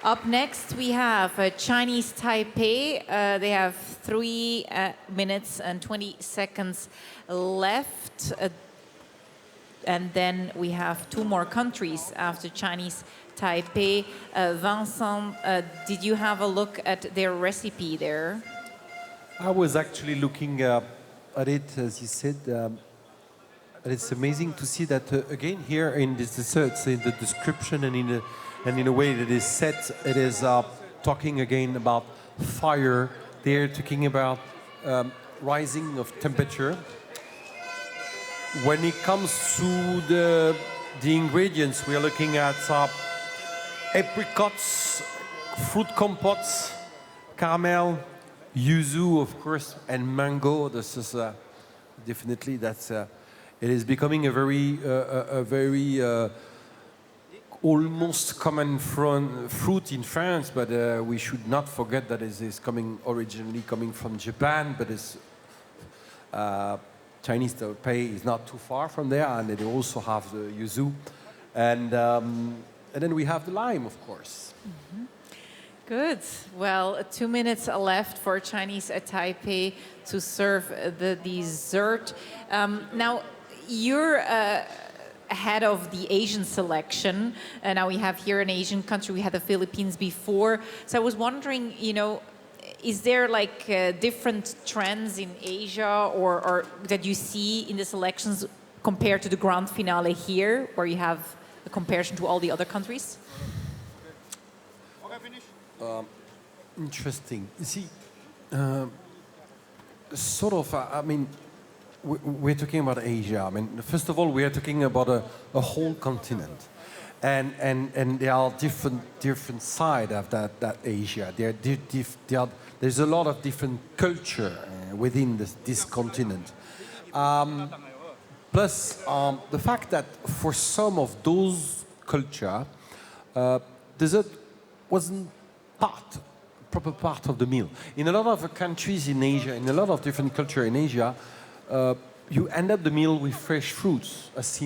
Up next, we have Chinese Taipei. They have 3 minutes and 20 seconds left. And then we have 2 more countries after Chinese Taipei. Vincent, did you have a look at their recipe there? I was actually looking at it, as you said. And it's amazing to see that, again, here in this desserts, in the description and in a way that is set, it is talking again about fire. They're talking about rising of temperature. When it comes to the ingredients, we are looking at apricots, fruit compotes, caramel, yuzu, of course, and mango. This is definitely that's. It is becoming a very almost common fruit in France, but we should not forget that it is originally coming from Japan, but it's Chinese Taipei is not too far from there, and they also have the yuzu, and then we have the lime, of course. Mm-hmm. Good. Well, 2 minutes left for Chinese Taipei to serve the dessert. Now, you're ahead of the Asian selection. Now we have here an Asian country. We had the Philippines before. So I was wondering, is there like different trends in Asia or that you see in the selections compared to the grand finale here, where you have a comparison to all the other countries? Interesting. You see, we're talking about Asia. I mean, first of all, we are talking about a whole continent, and there are different sides of that Asia. There's a lot of different culture within this continent. Plus, the fact that for some of those culture, dessert wasn't proper part of the meal. In a lot of countries in Asia, in a lot of different culture in Asia, you end up the meal with fresh fruits, as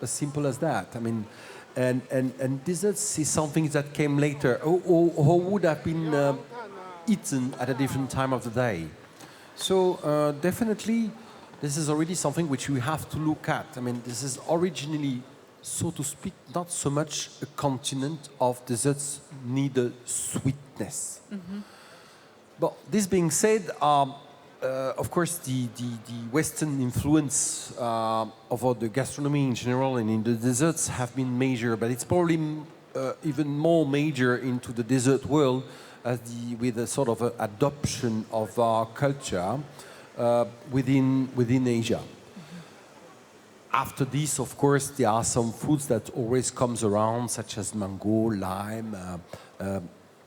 simple as that. I mean, and desserts is something that came later, or would have been eaten at a different time of the day. So definitely, this is already something which we have to look at. I mean, this is originally, so to speak, not so much a continent of desserts, neither sweetness. Mm-hmm. But this being said, of course, the Western influence of the gastronomy in general and in the desserts have been major, but it's probably even more major into the dessert world with a sort of adoption of our culture within Asia. After this, of course, there are some foods that always comes around, such as mango, lime,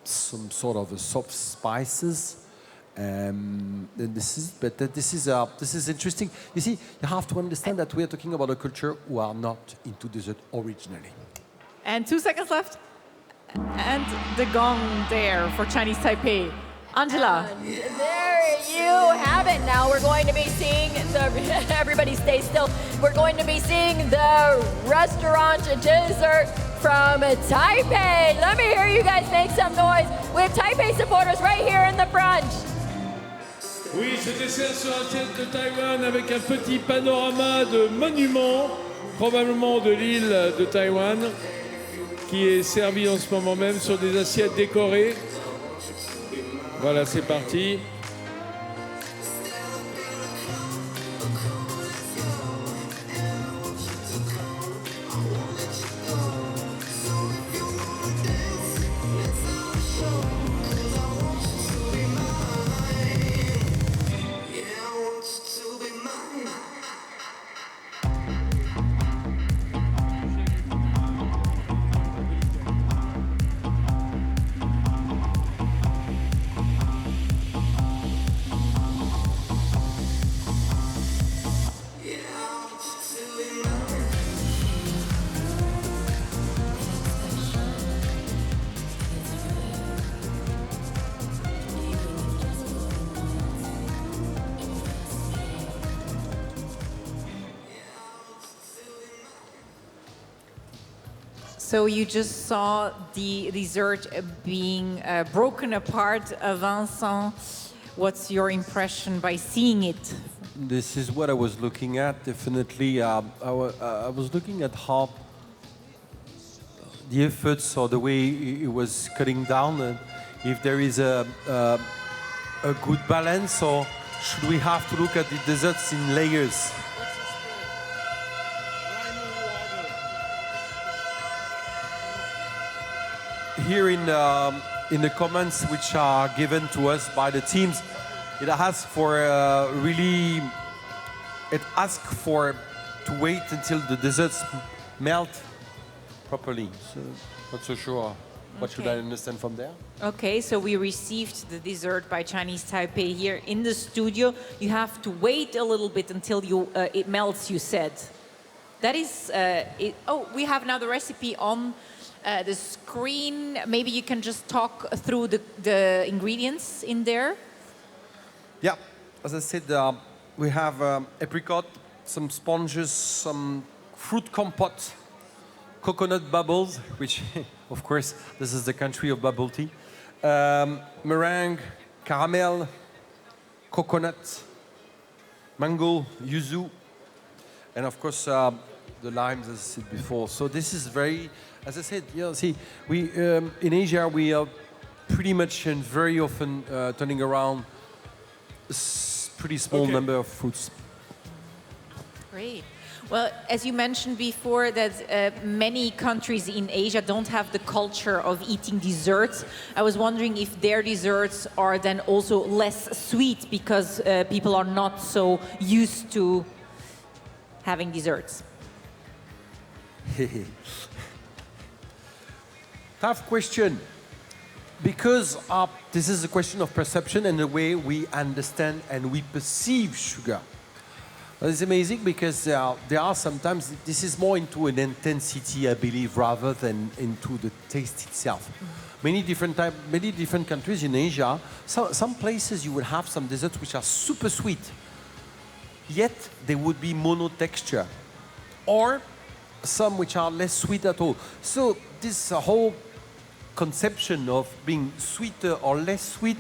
some sort of soft spices. This is interesting. You see, you have to understand that we are talking about a culture who are not into dessert originally. And 2 seconds left. And the gong there for Chinese Taipei. Angela. And there you have it. Now we're going to be seeing everybody stay still. We're going to be seeing the restaurant dessert from Taipei. Let me hear you guys make some noise. We have Taipei supporters right here in the front. Oui, ce dessert sur assiette de Taïwan avec un petit panorama de monuments, probablement de l'île de Taïwan, qui est servi en ce moment même sur des assiettes décorées. Voilà, c'est parti. So you just saw the dessert being broken apart. Vincent, what's your impression by seeing it? This is what I was looking at, definitely. I was looking at how the efforts or the way it was cutting down, if there is a good balance, or should we have to look at the desserts in layers? Here in the comments which are given to us by the teams, it asks for to wait until the desserts melt properly. So not so sure. What should I understand from there? Okay, so we received the dessert by Chinese Taipei here in the studio. You have to wait a little bit until it melts, you said. That is, we have now the recipe on the screen. Maybe you can just talk through the ingredients in there. Yeah, as I said, we have apricot, some sponges, some fruit compote, coconut bubbles, which, of course, this is the country of bubble tea, meringue, caramel, coconut, mango, yuzu, and of course the limes, as I said before. So this is very, as I said, see, we in Asia we are pretty much and very often turning around a pretty small number of fruits. Great. Well, as you mentioned before, that many countries in Asia don't have the culture of eating desserts. I was wondering if their desserts are then also less sweet because people are not so used to having desserts. Tough question. Because this is a question of perception and the way we understand and we perceive sugar. It's amazing because there are sometimes, this is more into an intensity, I believe, rather than into the taste itself. Many different countries in Asia, some places you will have some desserts which are super sweet, yet they would be monotexture, or some which are less sweet at all. So this whole conception of being sweeter or less sweet,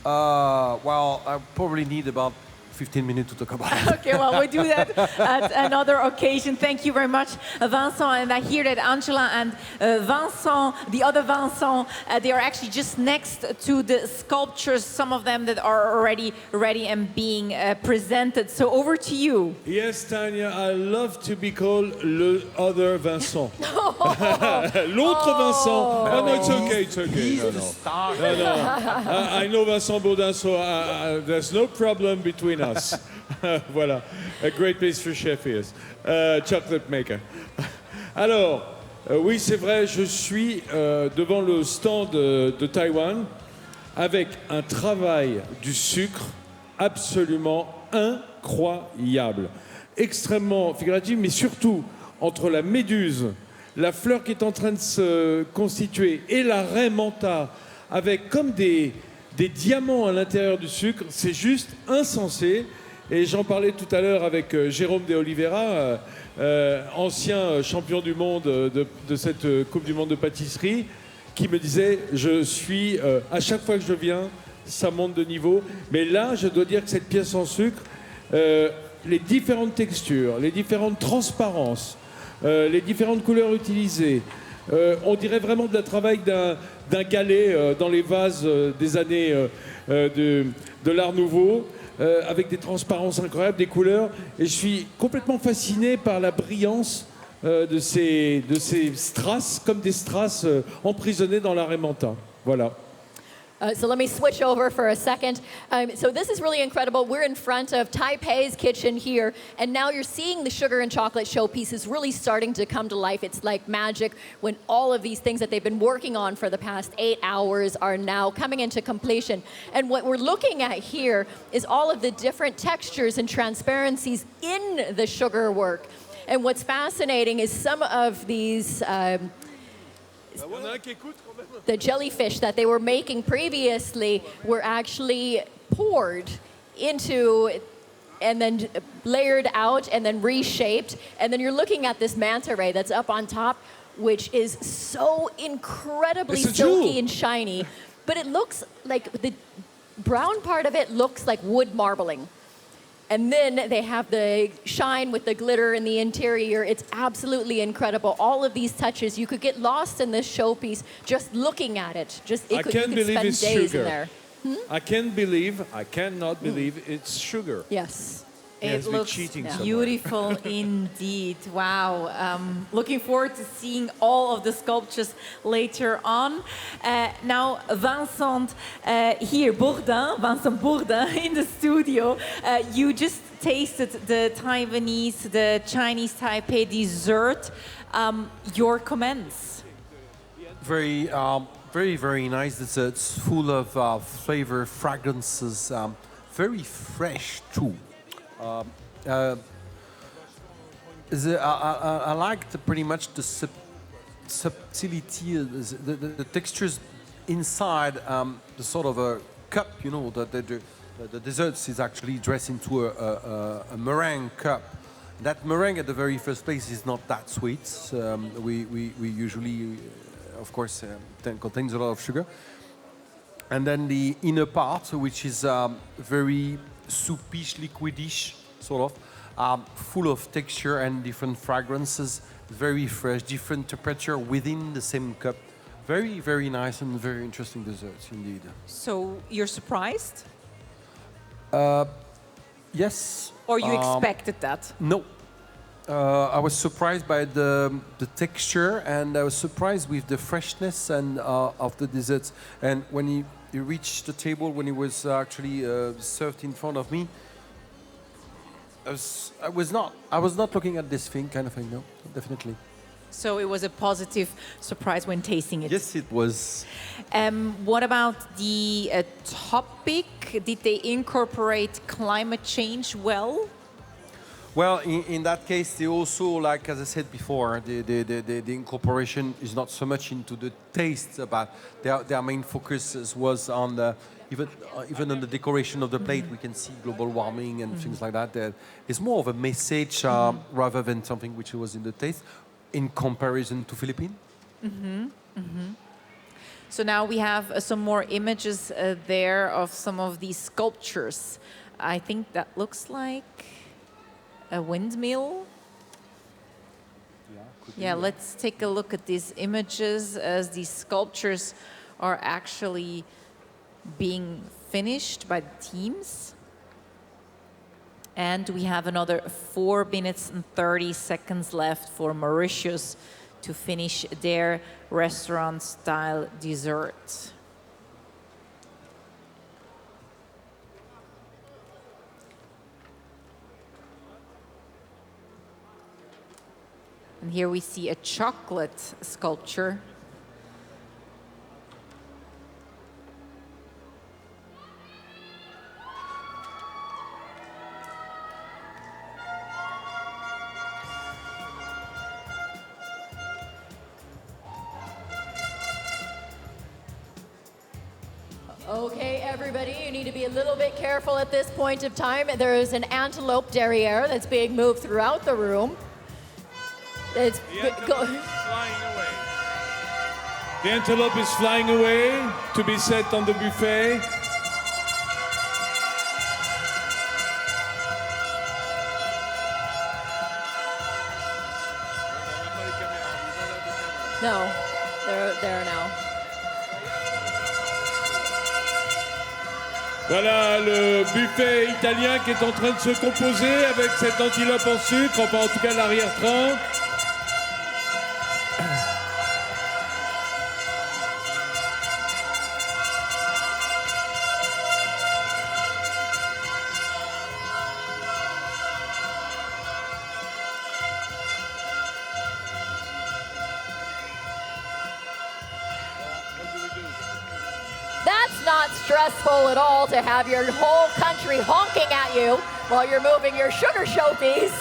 well, I probably need about 15 minutes to talk about it. Okay, well, we'll do that at another occasion. Thank you very much, Vincent. And I hear that Angela and Vincent, the other Vincent, they are actually just next to the sculptures, some of them that are already ready and being presented. So over to you. Yes, Tanya, I love to be called le other Vincent. L'autre Vincent. Oh, no, it's okay, it's okay. He's the star. No. I know Vincent Bourdin, so there's no problem between us. Voilà, a great pastry chef is, chocolate maker. Alors, oui, c'est vrai, je suis devant le stand de Taïwan avec un travail du sucre absolument incroyable, extrêmement figuratif, mais surtout entre la méduse, la fleur qui est en train de se constituer et la raie menta avec comme des diamants à l'intérieur du sucre, c'est juste insensé. Et j'en parlais tout à l'heure avec Jérôme de Oliveira, ancien champion du monde de cette Coupe du Monde de pâtisserie, qui me disait, je suis, à chaque fois que je viens, ça monte de niveau. Mais là, je dois dire que cette pièce en sucre, les différentes textures, les différentes transparences, les différentes couleurs utilisées, on dirait vraiment de la travail d'un galet dans les vases des années de l'Art Nouveau, avec des transparences incroyables, des couleurs. Et je suis complètement fasciné par la brillance de ces strass, comme des strass emprisonnés dans la raie menta. Voilà. So let me switch over for a second. So this is really incredible. We're in front of Taipei's kitchen here, and now you're seeing the sugar and chocolate showpieces really starting to come to life. It's like magic when all of these things that they've been working on for the past 8 hours are now coming into completion. And what we're looking at here is all of the different textures and transparencies in the sugar work. And what's fascinating is some of these the jellyfish that they were making previously were actually poured into and then layered out and then reshaped. And then you're looking at this manta ray that's up on top. which is so incredibly It's a silky jewel. and shiny. But it looks like the brown part of it looks like wood marbling. And then they have the shine with the glitter in the interior. It's absolutely incredible. All of these touches, you could get lost in this showpiece just looking at it. I You can't could believe spend it's days sugar. in there. I cannot believe it's sugar. Yes. Yes, It we're looks cheating somewhere. beautiful indeed. Wow. Looking forward to seeing all of the sculptures later on. Now, Vincent here, Vincent Bourdin in the studio. You just tasted the Taiwanese, the Chinese Taipei dessert. Your comments? Very, very nice desserts, full of flavor, fragrances, very fresh too. I liked pretty much the subtlety, the textures inside the sort of a cup. You know, the desserts is actually dressed into a meringue cup. That meringue at the very first place is not that sweet. We usually, of course, contains a lot of sugar. And then the inner part, which is very soupish, liquidish, sort of, full of texture and different fragrances, very fresh, different temperature within the same cup. Very, very nice and very interesting desserts indeed. So you're surprised? Yes. Or you expected that? No. I was surprised by the texture, and I was surprised with the freshness and of the desserts. And when he reached the table, when he was actually served in front of me, I was not looking at this thing, kind of thing. No, definitely. So it was a positive surprise when tasting it. Yes, it was. What about the topic? Did they incorporate climate change well? Well, in that case, they also, like as I said before, the incorporation is not so much into the taste, but their main focus was on the even on the decoration of the plate. We can see global warming and things like that. It's more of a message rather than something which was in the taste, in comparison to Philippines. So now we have some more images there of some of these sculptures. I think that looks like a windmill. Yeah, let's take a look at these images as these sculptures are actually being finished by the teams. And we have another 4 minutes and 30 seconds left for Mauritius to finish their restaurant-style dessert. And here we see a chocolate sculpture. Okay, everybody, you need to be a little bit careful at this point of time. There is an antelope derriere that's being moved throughout the room. It's Flying away. The antelope is flying away to be set on the buffet. No, they're there now. Voilà le buffet italien qui est en train de se composer avec cette antilope en sucre, enfin en tout cas l'arrière-train. That's not stressful at all to have your whole country honking at you while you're moving your sugar showpiece.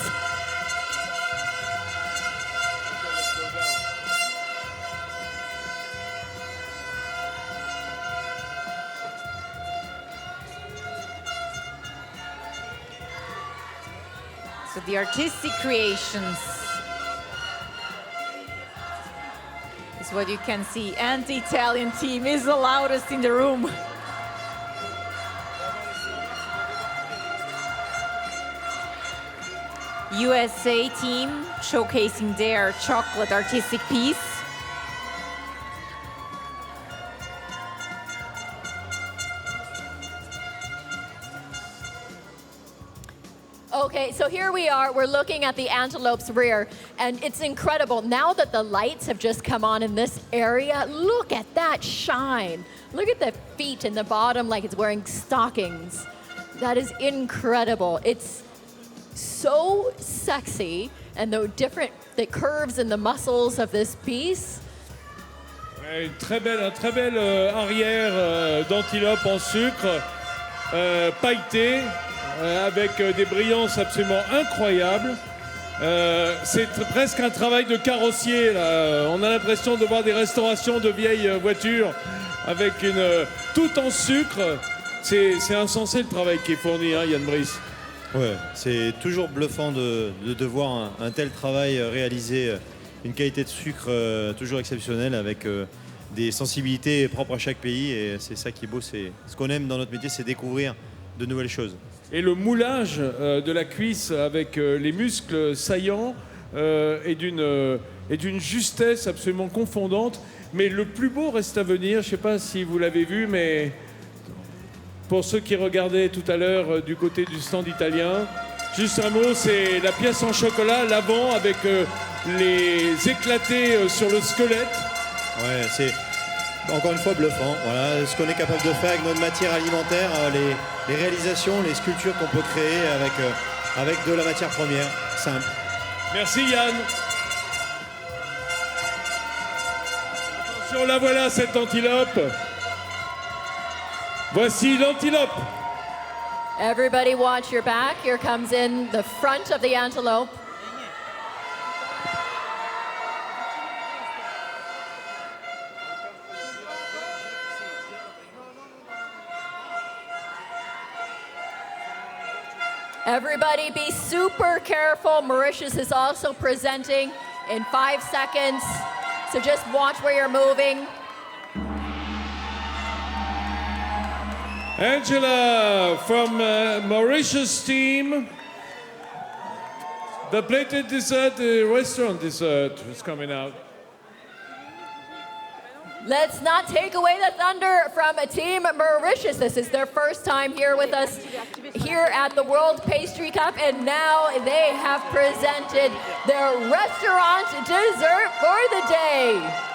So the artistic creations. is what you can see. And the Italian team is the loudest in the room. USA team showcasing their chocolate artistic piece. Okay, so here we are, we're looking at the antelope's rear, and it's incredible. Now that the lights have just come on in this area, look at that shine. Look at the feet in the bottom like it's wearing stockings. That is incredible. It's so sexy, and the curves and the muscles of this piece. Un très bel arrière d'antilope en sucre, pailleté, avec des brillances absolument incroyables. C'est presque un travail de carrossier, là. On a l'impression de voir des restaurations de vieilles voitures avec tout en sucre. C'est insensé le travail qui est fourni, hein, Yann Brice. Ouais, c'est toujours bluffant de voir un tel travail réalisé, une qualité de sucre toujours exceptionnelle avec des sensibilités propres à chaque pays, et c'est ça qui est beau. C'est ce qu'on aime dans notre métier, c'est découvrir de nouvelles choses. Et le moulage de la cuisse avec les muscles saillants est d'une justesse absolument confondante. Mais le plus beau reste à venir. Je ne sais pas si vous l'avez vu, mais pour ceux qui regardaient tout à l'heure du côté du stand italien, juste un mot, c'est la pièce en chocolat, l'avant, avec les éclatés sur le squelette. Ouais, c'est encore une fois bluffant. Voilà, ce qu'on est capable de faire avec notre matière alimentaire, les réalisations, les sculptures qu'on peut créer avec de la matière première simple. Merci Yann. Attention, la voilà cette antilope. Voici l'antilope. Everybody watch your back. Here comes in the front of the antelope. Everybody be super careful. Mauritius is also presenting in 5 seconds. So just watch where you're moving. Angela from Mauritius team. The plated dessert, the restaurant dessert is coming out. Let's not take away the thunder from Team Mauritius. This is their first time here with us here at the World Pastry Cup, and now they have presented their restaurant dessert for the day.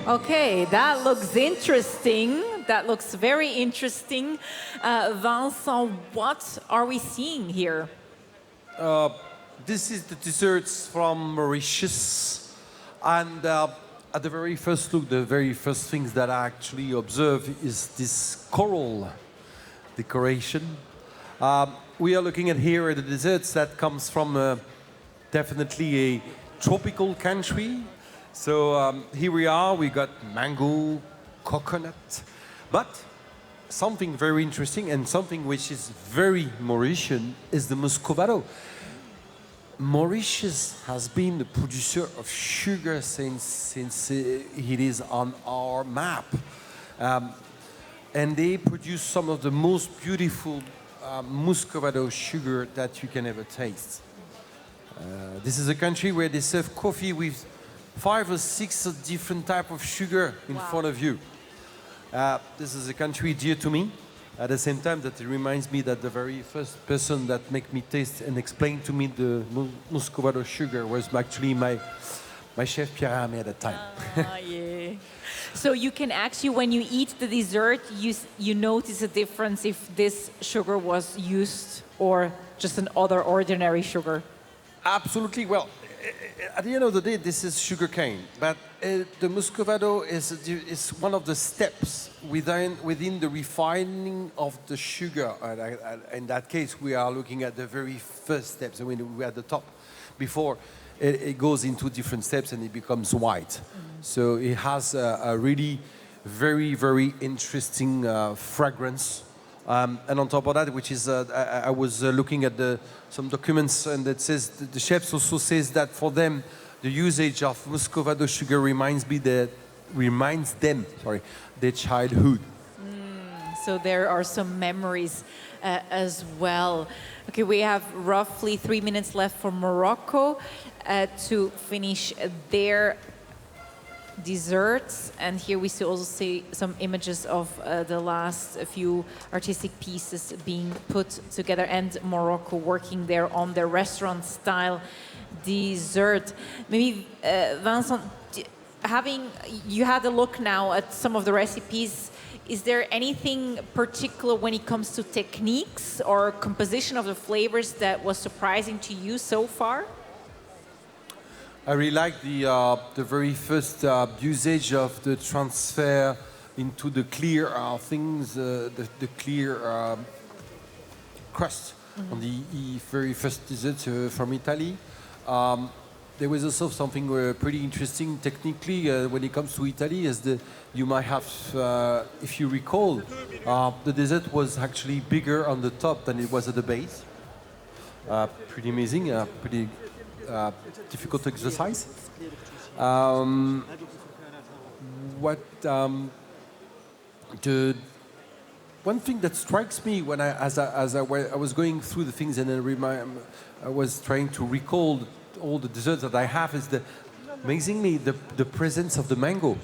Okay, that looks interesting. That looks very interesting. Vincent, what are we seeing here? This is the desserts from Mauritius. And at the very first look, the very first things that I actually observe is this coral decoration. We are looking at here at the desserts that comes from definitely a tropical country. So here we are, we got mango, coconut, But something very interesting and something which is very Mauritian is the Muscovado. Mauritius has been the producer of sugar since it is on our map. And they produce some of the most beautiful Muscovado sugar that you can ever taste. This is a country where they serve coffee with 5 or 6 different types of sugar in front of you. This is a country dear to me. At the same time, that it reminds me that the very first person that made me taste and explain to me the Muscovado sugar was actually my chef Pierre at that time. Yeah. So you can actually, when you eat the dessert, you notice a difference if this sugar was used or just an other ordinary sugar. Absolutely. Well, at the end of the day, this is sugar cane, but the Muscovado is one of the steps within the refining of the sugar. In that case, we are looking at the very first steps. I mean, we're at the top before it goes into different steps and it becomes white. So it has a really very, very interesting fragrance. And on top of that, which is, I was looking at some documents, and it says the chefs also says that for them, the usage of Muscovado sugar reminds them their childhood. So there are some memories as well. Okay, we have roughly 3 minutes left for Morocco to finish their desserts, and here we also see some images of the last few artistic pieces being put together, and Morocco working there on their restaurant-style dessert. Maybe Vincent, you had a look now at some of the recipes. Is there anything particular when it comes to techniques or composition of the flavors that was surprising to you so far? I really like the very first usage of the transfer into the clear things, the clear crust on the very first dessert from Italy. There was also something pretty interesting technically when it comes to Italy, is you might have, if you recall, the dessert was actually bigger on the top than it was at the base. Pretty amazing, pretty difficult exercise. The one thing that strikes me when I was going through the things and I was trying to recall all the desserts that I have is amazingly the presence of the mango.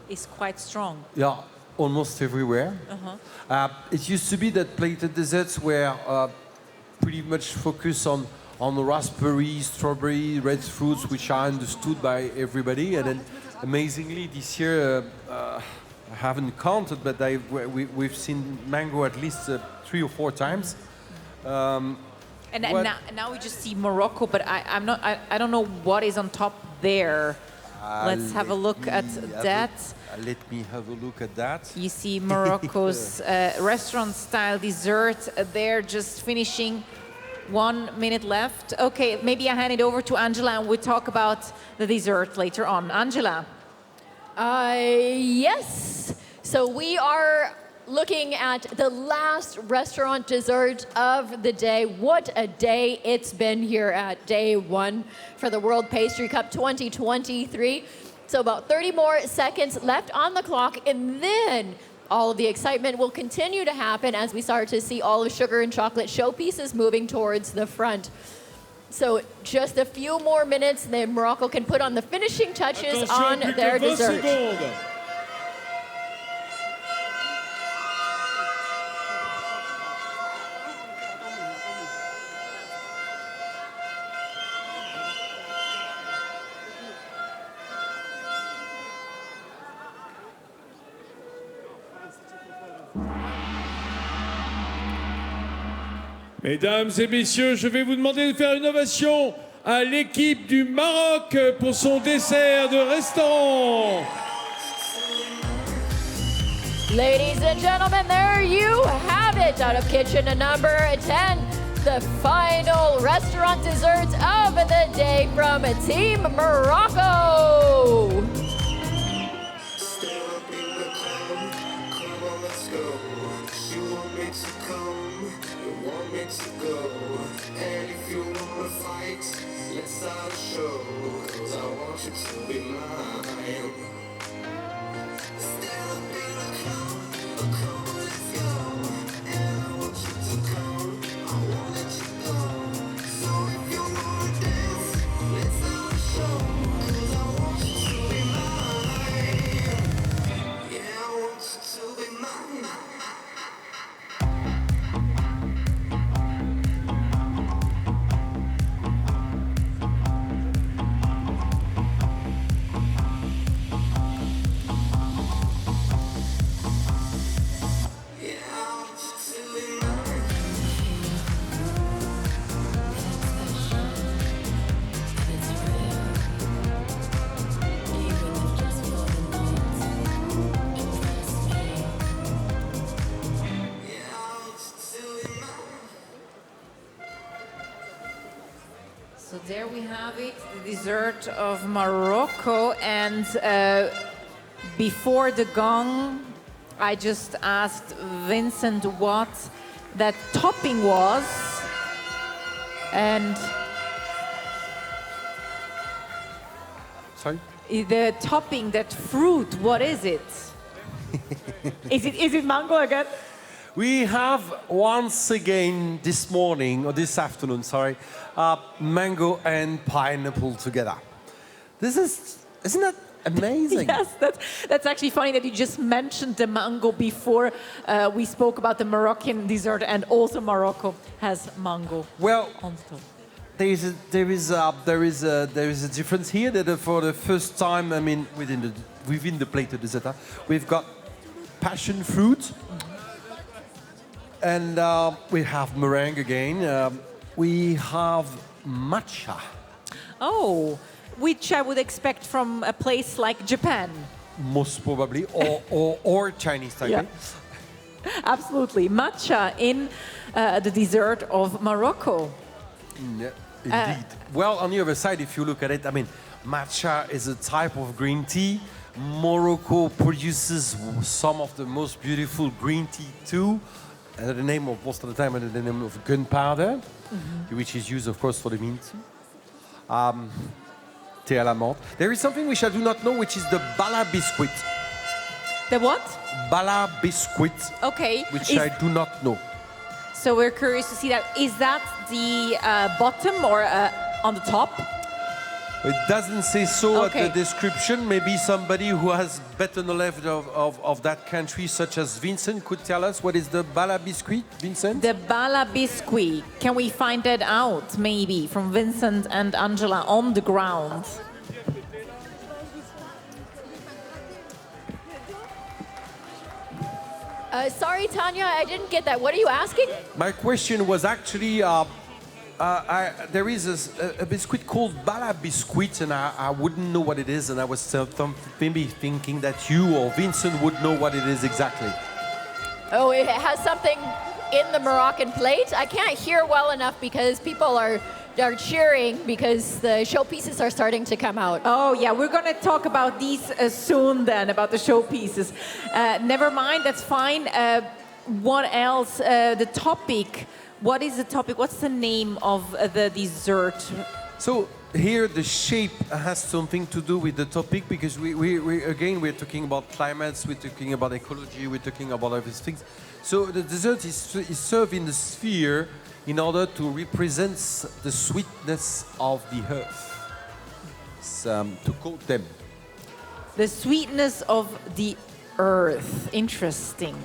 It's quite strong. Yeah, almost everywhere. It used to be that plated desserts were pretty much focused on the raspberry, strawberry, red fruits, which are understood by everybody. And then, amazingly, this year, I haven't counted, but we've seen mango at least 3 or 4 times. And now we just see Morocco, but I don't know what is on top there. Let's have a look at that. Let me have a look at that. You see Morocco's restaurant-style dessert there, just finishing. 1 minute left. Okay, maybe I hand it over to Angela and we'll talk about the dessert later on. Angela. Yes. So we are looking at the last restaurant dessert of the day. What a day it's been here at day 1 for the World Pastry Cup 2023. So about 30 more seconds left on the clock, and then all of the excitement will continue to happen as we start to see all of sugar and chocolate showpieces moving towards the front. So just a few more minutes, then Morocco can put on the finishing touches on their dessert. Mesdames et messieurs, je vais vous demander de faire une ovation à l'équipe du Maroc pour son dessert de restaurant. Ladies and gentlemen, there you have it, out of kitchen number 10, the final restaurant dessert of the day from Team Morocco. Let's have a show, 'cause I want you to be mine. So there we have it, the dessert of Morocco. And before the gong, I just asked Vincent what that topping was. And Sorry? the topping, that fruit, what is it? Is it mango again? We have once again this morning, or this afternoon, sorry, mango and pineapple together. Isn't that amazing? Yes, that's actually funny that you just mentioned the mango before we spoke about the Moroccan dessert, and also Morocco has mango. Well, on top. there is a difference here that for the first time, I mean, within the plate of dessert, we've got passion fruit. And we have meringue again. We have matcha. Oh, which I would expect from a place like Japan. Most probably, or Chinese Taipei. Yeah. Absolutely. Matcha in the dessert of Morocco. Yeah, indeed. Well, on the other side, if you look at it, I mean, matcha is a type of green tea. Morocco produces some of the most beautiful green tea too. The name of most of the time, the name of gunpowder, which is used, of course, for the mint. Thé à la menthe. There is something which I do not know, which is the bala biscuit. The what? Bala biscuit. Okay. Which I do not know. So we're curious to see that. Is that the bottom or on the top? It doesn't say so Okay. at the description. Maybe somebody who has better knowledge of that country, such as Vincent, could tell us what is the bala biscuit, Vincent? The bala biscuit. Can we find that out, maybe, from Vincent and Angela on the ground? Sorry, Tanya, I didn't get that. What are you asking? My question was actually, there is a biscuit called bala biscuit, and I wouldn't know what it is, and I was maybe thinking that you or Vincent would know what it is exactly. Oh, it has something in the Moroccan plate. I can't hear well enough because people are cheering because the showpieces are starting to come out. Oh, yeah, we're going to talk about these soon then, about the showpieces. Never mind, that's fine. What else? The topic. What is the topic? What's the name of the dessert? So here the shape has something to do with the topic, because we're talking about climates, we're talking about ecology, we're talking about all these things. So the dessert is served in the sphere in order to represent the sweetness of the earth, to quote them. The sweetness of the earth. Interesting.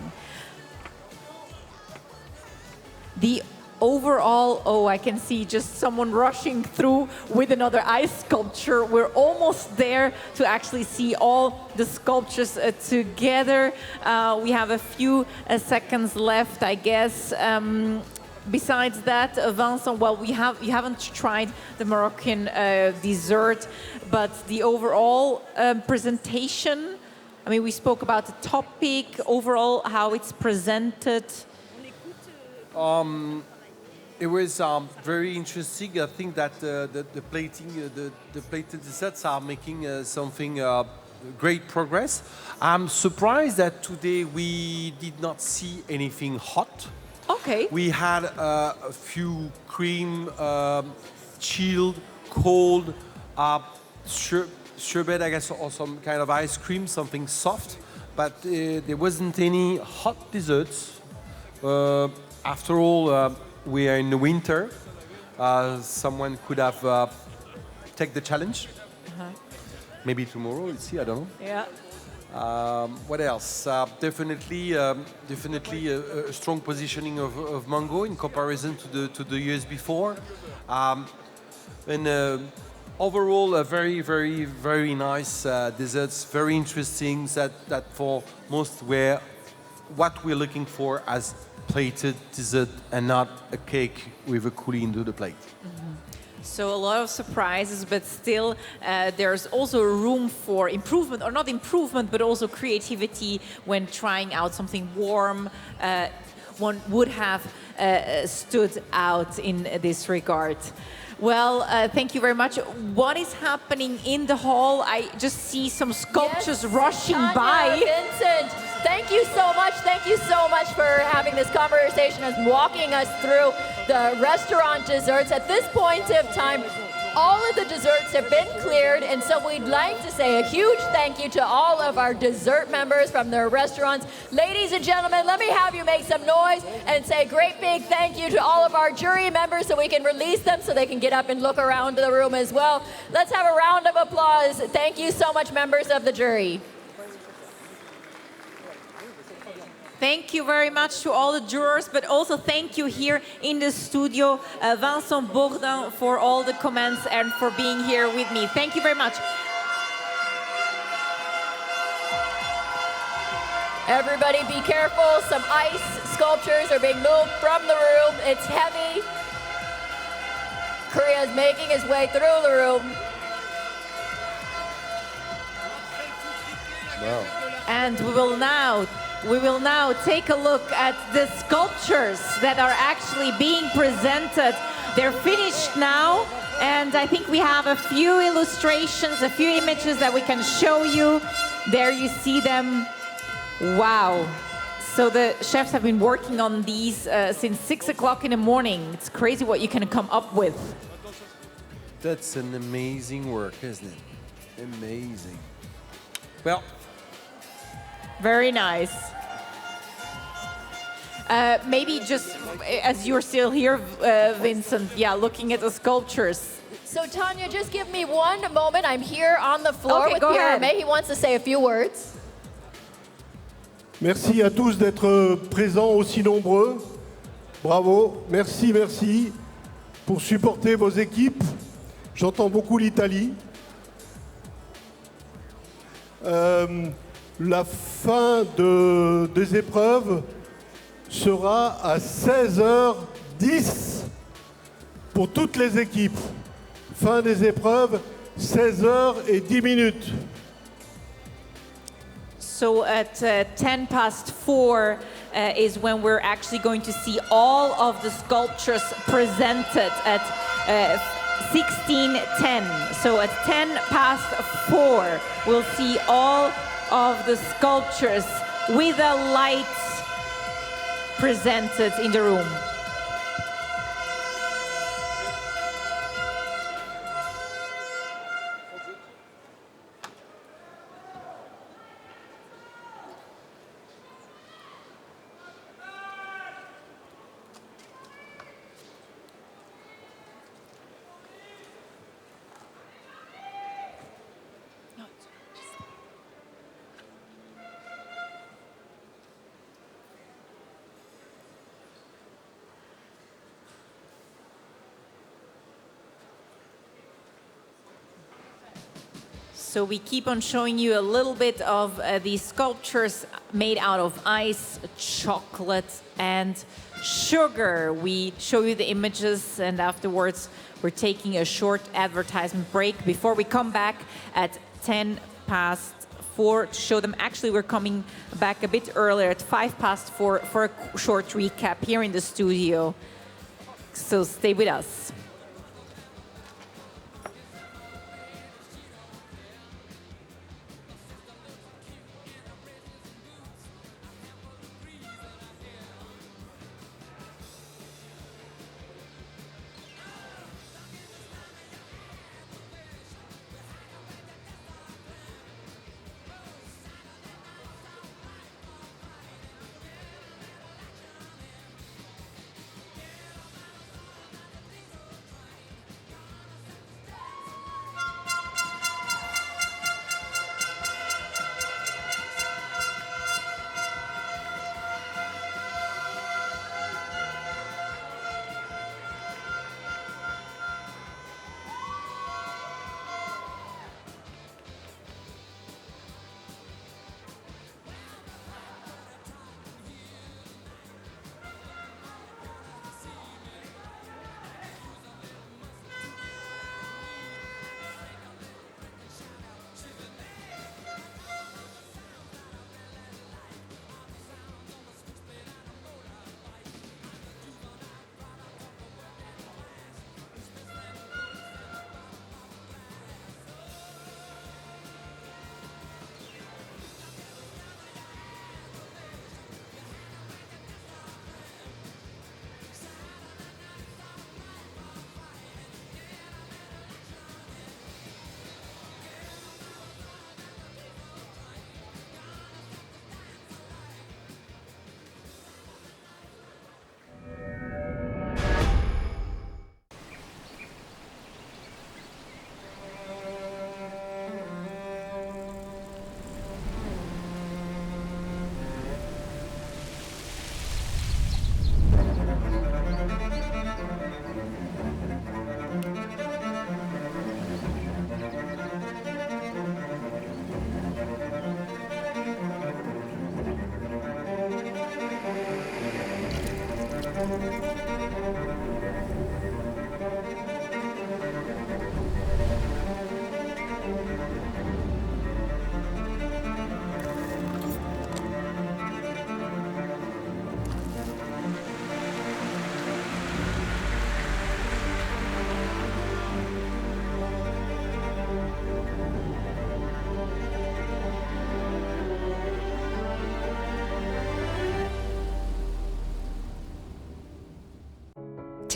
The overall, oh, I can see just someone rushing through with another ice sculpture. We're almost there to actually see all the sculptures together. We have a few seconds left, I guess. Besides that, Vincent, well, you haven't tried the Moroccan dessert, but the overall presentation, I mean, we spoke about the topic, overall, how it's presented. It was very interesting. I think that the plated desserts are making something great progress. I'm surprised that today we did not see anything hot. Okay. We had a few cream chilled cold sherbet, I guess, or some kind of ice cream, something soft. But there wasn't any hot desserts. After all, we are in the winter. Someone could have take the challenge. Maybe tomorrow, we'll see, I don't know. Yeah. What else? Definitely a strong positioning of mango in comparison to the years before. And overall, a very, very, very nice desserts, very interesting, that for most were what we're looking for as plated dessert and not a cake with a coulis into the plate. So a lot of surprises, but still there's also room for improvement, or not improvement, but also creativity when trying out something warm. One would have stood out in this regard. Well, thank you very much. What is happening in the hall? I just see some sculptures rushing Tanya, by. Vincent, thank you so much. Thank you so much for having this conversation and walking us through the restaurant desserts. At this point of time, all of the desserts have been cleared, and so we'd like to say a huge thank you to all of our dessert members from their restaurants. Ladies and gentlemen, let me have you make some noise and say a great big thank you to all of our jury members so we can release them so they can get up and look around the room as well. Let's have a round of applause. Thank you so much, members of the jury. Thank you very much to all the jurors, but also thank you here in the studio, Vincent Bourdin, for all the comments and for being here with me. Thank you very much. Everybody be careful. Some ice sculptures are being moved from the room. It's heavy. Korea is making his way through the room. Wow. And we will now take a look at the sculptures that are actually being presented. They're finished now, and I think we have a few illustrations, a few images that we can show you. There you see them. Wow. So the chefs have been working on these since 6 o'clock in the morning. It's crazy what you can come up with. That's an amazing work, isn't it? Amazing. Well, very nice. Maybe just as you're still here, Vincent, yeah, looking at the sculptures. So Tanya, just give me one moment. I'm here on the floor Okay, with go Pierre. ahead. He wants to say a few words. Merci à tous d'être présents aussi nombreux. Bravo, merci, merci pour supporter vos équipes. J'entends beaucoup l'Italie. La fin des épreuves sera à 16h10 pour toutes les équipes. Fin des épreuves, 16h10. So at 4:10 is when we're actually going to see all of the sculptures presented at 16:10. So at 4:10, we'll see all of the sculptures with the lights presented in the room. So we keep on showing you a little bit of these sculptures made out of ice, chocolate, and sugar. We show you the images, and afterwards we're taking a short advertisement break before we come back at 4:10 to show them. Actually, we're coming back a bit earlier at 4:05 for a short recap here in the studio. So stay with us.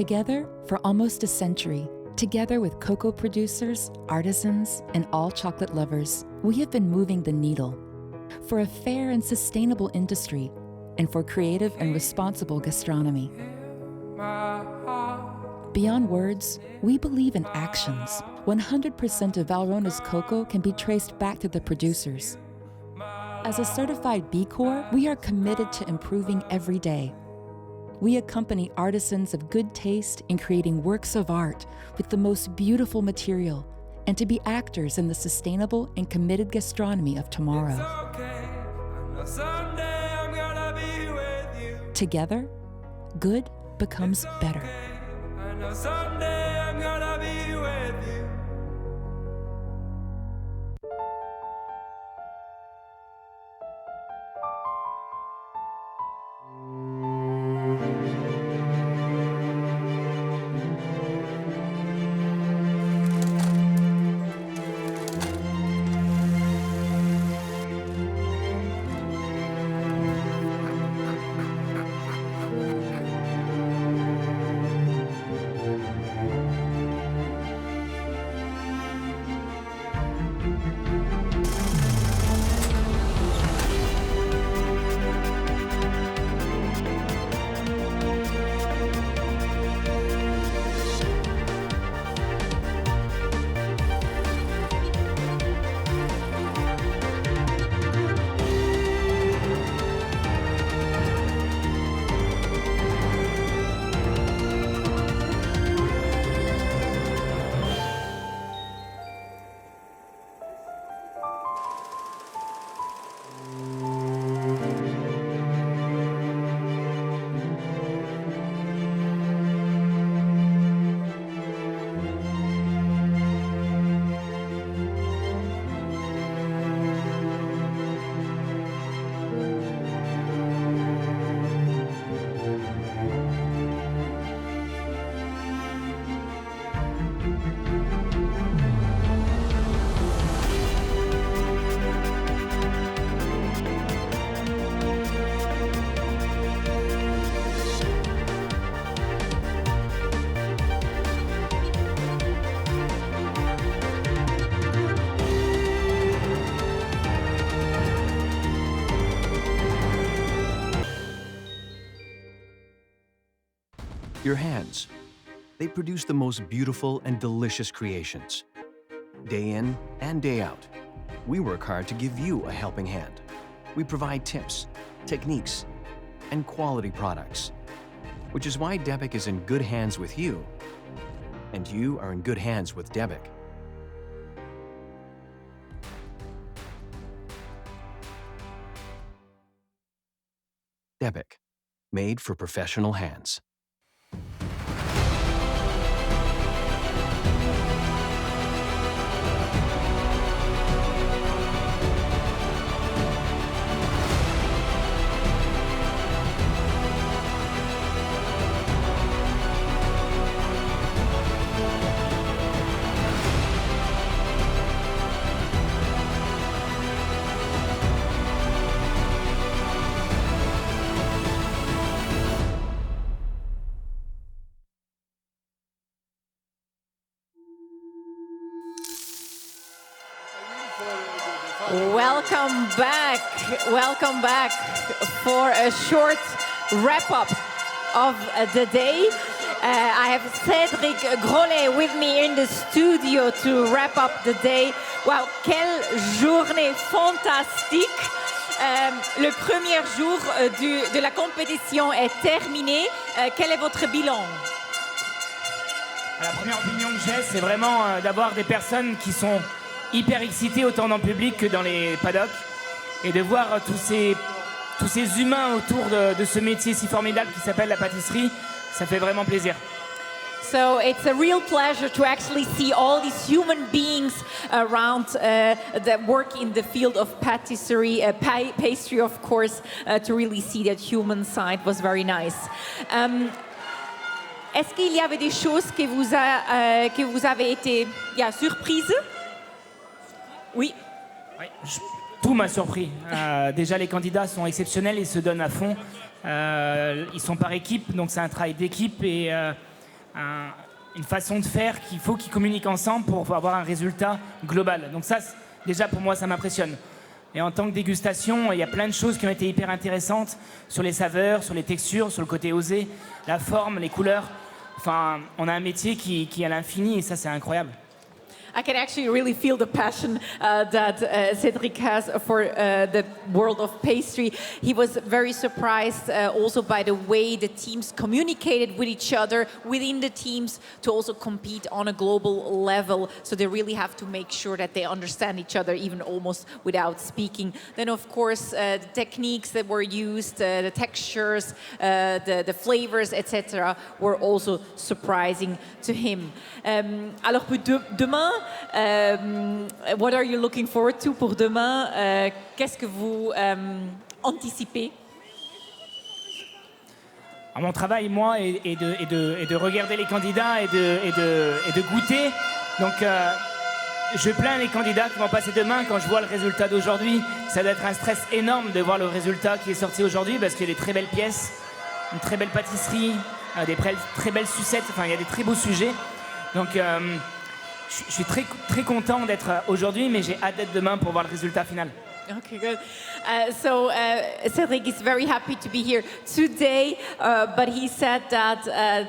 Together for almost a century, together with cocoa producers, artisans, and all chocolate lovers, we have been moving the needle for a fair and sustainable industry and for creative and responsible gastronomy. Beyond words, we believe in actions. 100% of Valrona's cocoa can be traced back to the producers. As a certified B Corp, we are committed to improving every day. We accompany artisans of good taste in creating works of art with the most beautiful material and to be actors in the sustainable and committed gastronomy of tomorrow. Together, good becomes better. Your hands. They produce the most beautiful and delicious creations. Day in and day out, we work hard to give you a helping hand. We provide tips, techniques, and quality products, which is why Debic is in good hands with you, and you are in good hands with Debic. Debic, made for professional hands. Welcome back for a short wrap-up of the day. I have Cédric GROLET with me in the studio to wrap up the day. Wow, quelle journée fantastique! Le premier jour de la compétition est terminé. Quel est votre bilan? La première opinion que j'ai, c'est vraiment d'avoir des personnes qui sont hyper excitées autant dans le public que dans les paddocks et de voir tous ces humains autour de ce métier si formidable qui s'appelle la pâtisserie, ça fait vraiment plaisir. So it's a real pleasure to actually see all these human beings around that work in the field of patisserie, pastry, of course, to really see that human side was very nice. Est-ce qu'il y avait des choses que vous avez été surprises? Oui. Tout m'a surpris. Déjà, les candidats sont exceptionnels, ils se donnent à fond. Ils sont par équipe, donc c'est un travail d'équipe et une façon de faire qu'il faut qu'ils communiquent ensemble pour avoir un résultat global. Donc ça, déjà pour moi, ça m'impressionne. Et en tant que dégustation, il y a plein de choses qui ont été hyper intéressantes sur les saveurs, sur les textures, sur le côté osé, la forme, les couleurs. Enfin, on a un métier qui est à l'infini et ça, c'est incroyable. I can actually really feel the passion that Cédric has for the world of pastry. He was very surprised also by the way the teams communicated with each other within the teams to also compete on a global level. So they really have to make sure that they understand each other even almost without speaking. Then of course the techniques that were used, the textures, the flavors, etc. were also surprising to him. Alors demain, what are you looking forward to pour demain? Qu'est-ce que vous anticipez? Alors, mon travail, moi, est de regarder les candidats et de goûter. Donc, je plains les candidats qui vont passer demain quand je vois le résultat d'aujourd'hui. Ça doit être un stress énorme de voir le résultat qui est sorti aujourd'hui parce qu'il y a des très belles pièces, une très belle pâtisserie, des très belles sucettes. Enfin, il y a des très beaux sujets. Donc, je suis très content d'être aujourd'hui, mais j'ai hâte d'être demain pour voir le résultat final. Okay, good. So Cédric is very happy to be here today, but he said that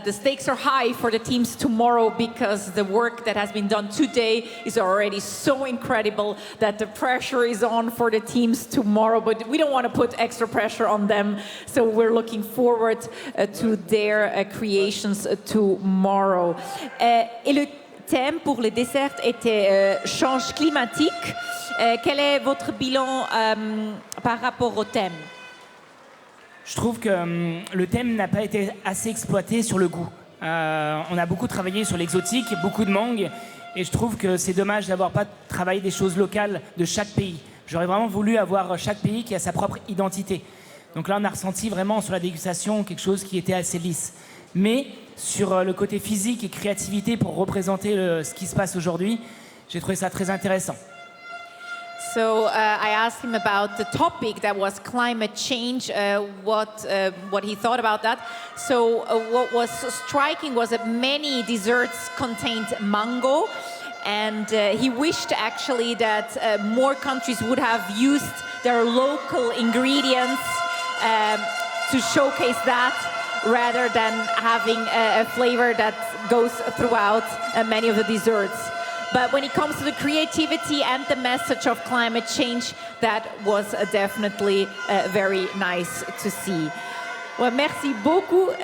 the stakes are high for the teams tomorrow because the work that has been done today is already so incredible that the pressure is on for the teams tomorrow, but we don't want to put extra pressure on them, so we're looking forward to their creations tomorrow. Et le thème pour les desserts était change climatique. Quel est votre bilan par rapport au thème? Je trouve que le thème n'a pas été assez exploité sur le goût. On a beaucoup travaillé sur l'exotique, beaucoup de mangue, et je trouve que c'est dommage d'avoir pas travaillé des choses locales de chaque pays. J'aurais vraiment voulu avoir chaque pays qui a sa propre identité. Donc là, on a ressenti vraiment sur la dégustation quelque chose qui était assez lisse. Mais sur le côté physique et créativité pour représenter ce qui se passe aujourd'hui, j'ai trouvé ça très intéressant. So I asked him about the topic that was climate change, what he thought about that. So what was striking was that many desserts contained mango, and he wished actually that more countries would have used their local ingredients to showcase that, rather than having a flavor that goes throughout many of the desserts. But when it comes to the creativity and the message of climate change, that was definitely very nice to see. Well, merci beaucoup,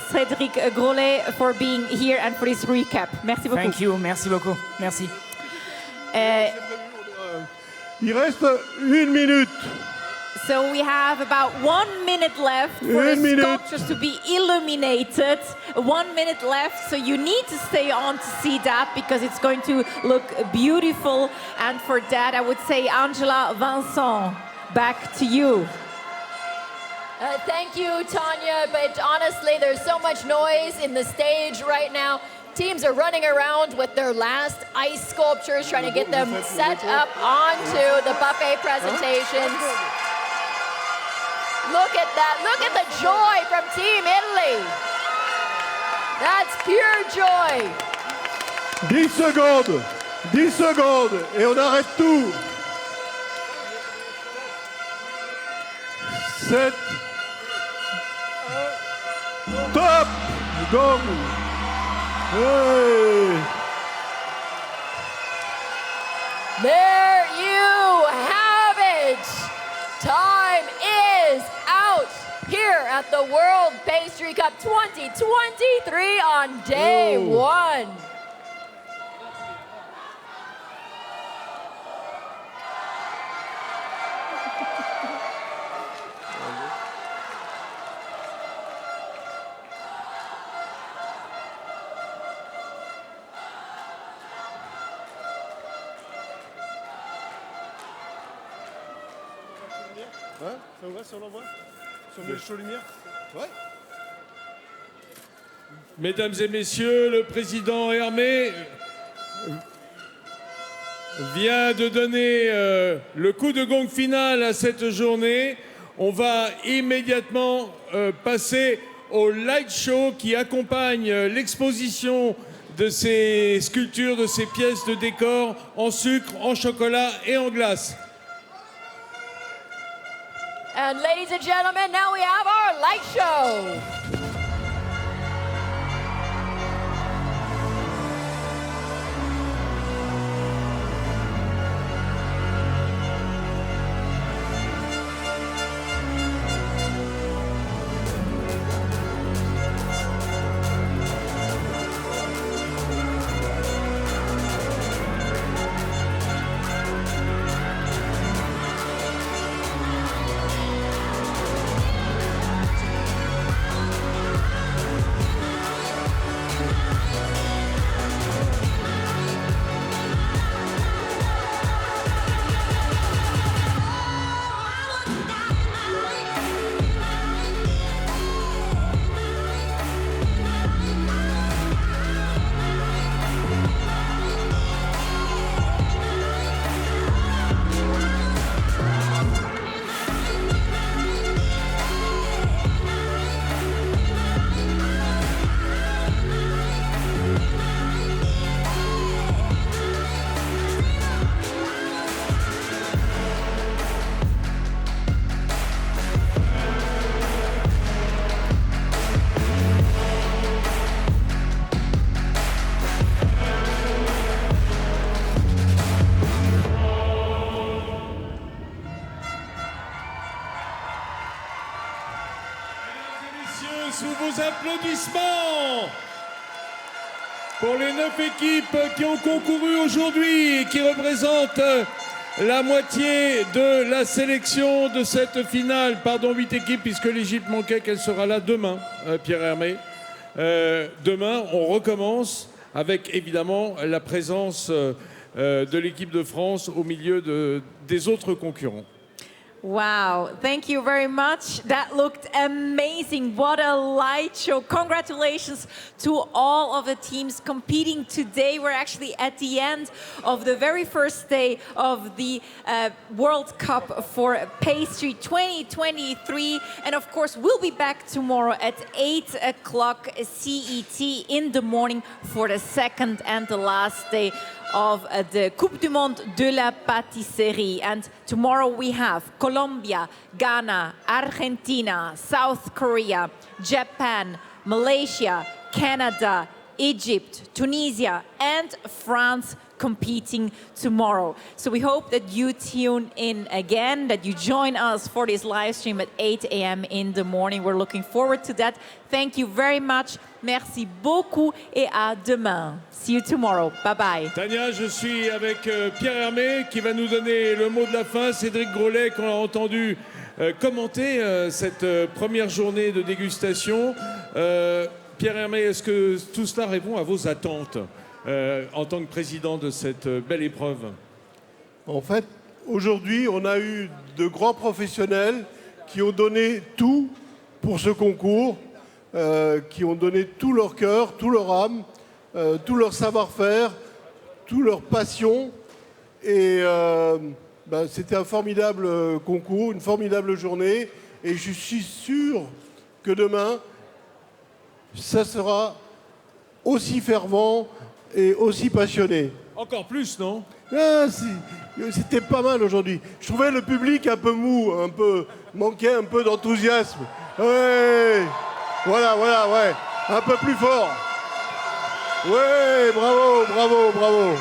Cédric Grolet, for being here and for this recap. Merci beaucoup. Thank you, merci beaucoup, merci. Il reste 1 minute. So we have about 1 minute left for the sculptures to be illuminated. 1 minute left, so you need to stay on to see that because it's going to look beautiful. And for that, I would say, Angela, Vincent, back to you. Thank you, Tanya, but honestly, there's so much noise in the stage right now. Teams are running around with their last ice sculptures, trying to get them set up onto the buffet presentations. Look at that. Look at the joy from Team Italy. That's pure joy. 10 secondes. 10 secondes. Et on arrête tout. 7. Top. Go. Hey. There you have it. Time is out here at the World Pastry Cup 2023 on day one. Hein? Ça vous va si on l'envoie? Sur le show lumière? Ouais. Mesdames et messieurs, le président HERME vient de donner le coup de gong final à cette journée. On va immédiatement passer au light show qui accompagne l'exposition de ces sculptures, de ces pièces de décor en sucre, en chocolat et en glace. And ladies and gentlemen, now we have our light show. Sous vos applaudissements pour les 9 équipes qui ont concouru aujourd'hui et qui représentent la moitié de la sélection de cette finale. Pardon, 8 équipes puisque l'Égypte manquait, qu'elle sera là demain, Pierre Hermé. Demain, on recommence avec évidemment la présence de l'équipe de France au milieu des autres concurrents. Wow, thank you very much. That looked amazing. What a light show. Congratulations to all of the teams competing today. We're actually at the end of the very first day of the World Cup for Pastry 2023. And of course, we'll be back tomorrow at 8 o'clock CET in the morning for the second and the last day of the Coupe du Monde de la Pâtisserie. And tomorrow we have Colombia, Ghana, Argentina, South Korea, Japan, Malaysia, Canada, Egypt, Tunisia, and France competing tomorrow. So we hope that you tune in again, that you join us for this live stream at 8 a.m. in the morning. We're looking forward to that. Thank you very much. Merci beaucoup et à demain. See you tomorrow. Bye bye. Tania, je suis avec Pierre Hermé qui va nous donner le mot de la fin. Cédric GROLET qu'on a entendu commenter cette première journée de dégustation. Pierre Hermé, est-ce que tout cela répond à vos attentes en tant que président de cette belle épreuve? En fait, aujourd'hui, on a eu de grands professionnels qui ont donné tout pour ce concours, qui ont donné tout leur cœur, tout leur âme, tout leur savoir-faire, toute leur passion. Et c'était un formidable concours, une formidable journée. Et je suis sûr que demain, ça sera aussi fervent et aussi passionné. Encore plus, non? C'était pas mal aujourd'hui. Je trouvais le public un peu mou, manquait un peu d'enthousiasme. Ouais, voilà, ouais, un peu plus fort. Ouais, bravo, bravo, bravo.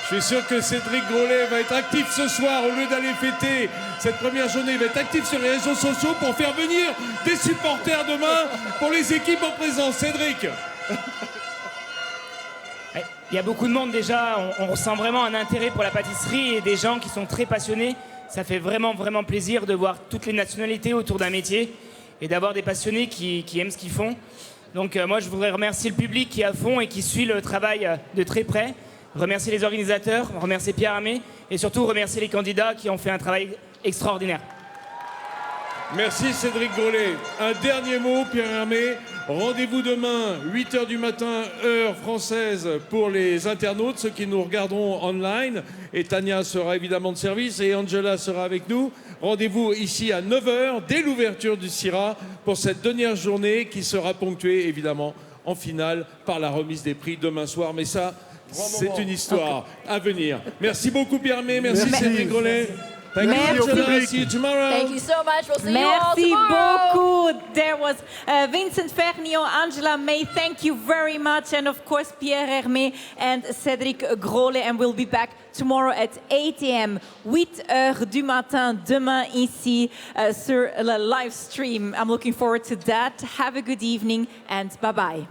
Je suis sûr que Cédric GROLET va être actif ce soir. Au lieu d'aller fêter cette première journée, il va être actif sur les réseaux sociaux pour faire venir des supporters demain pour les équipes en présence. Cédric. Il y a beaucoup de monde déjà, on ressent vraiment un intérêt pour la pâtisserie et des gens qui sont très passionnés. Ça fait vraiment, vraiment plaisir de voir toutes les nationalités autour d'un métier et d'avoir des passionnés qui aiment ce qu'ils font. Donc moi, je voudrais remercier le public qui est à fond et qui suit le travail de très près. Remercier les organisateurs, remercier Pierre Hermé et surtout remercier les candidats qui ont fait un travail extraordinaire. Merci Cédric GROLET. Un dernier mot, Pierre Hermé. Rendez-vous demain, 8h du matin, heure française, pour les internautes, ceux qui nous regarderont online. Et Tania sera évidemment de service et Angela sera avec nous. Rendez-vous ici à 9h, dès l'ouverture du CIRA, pour cette dernière journée qui sera ponctuée, évidemment, en finale par la remise des prix demain soir. Mais ça, c'est une histoire à venir. Merci beaucoup, Pierre May. Merci, Cédric Grolet. Thank you. See you tomorrow. Thank you so much. We'll see you all tomorrow. Merci beaucoup. There was Vincent Vernio, Angela May. Thank you very much. And of course, Pierre Hermé and Cédric Grolet. And we'll be back tomorrow at 8 a.m. 8h du matin, demain ici sur le live stream. I'm looking forward to that. Have a good evening and bye-bye.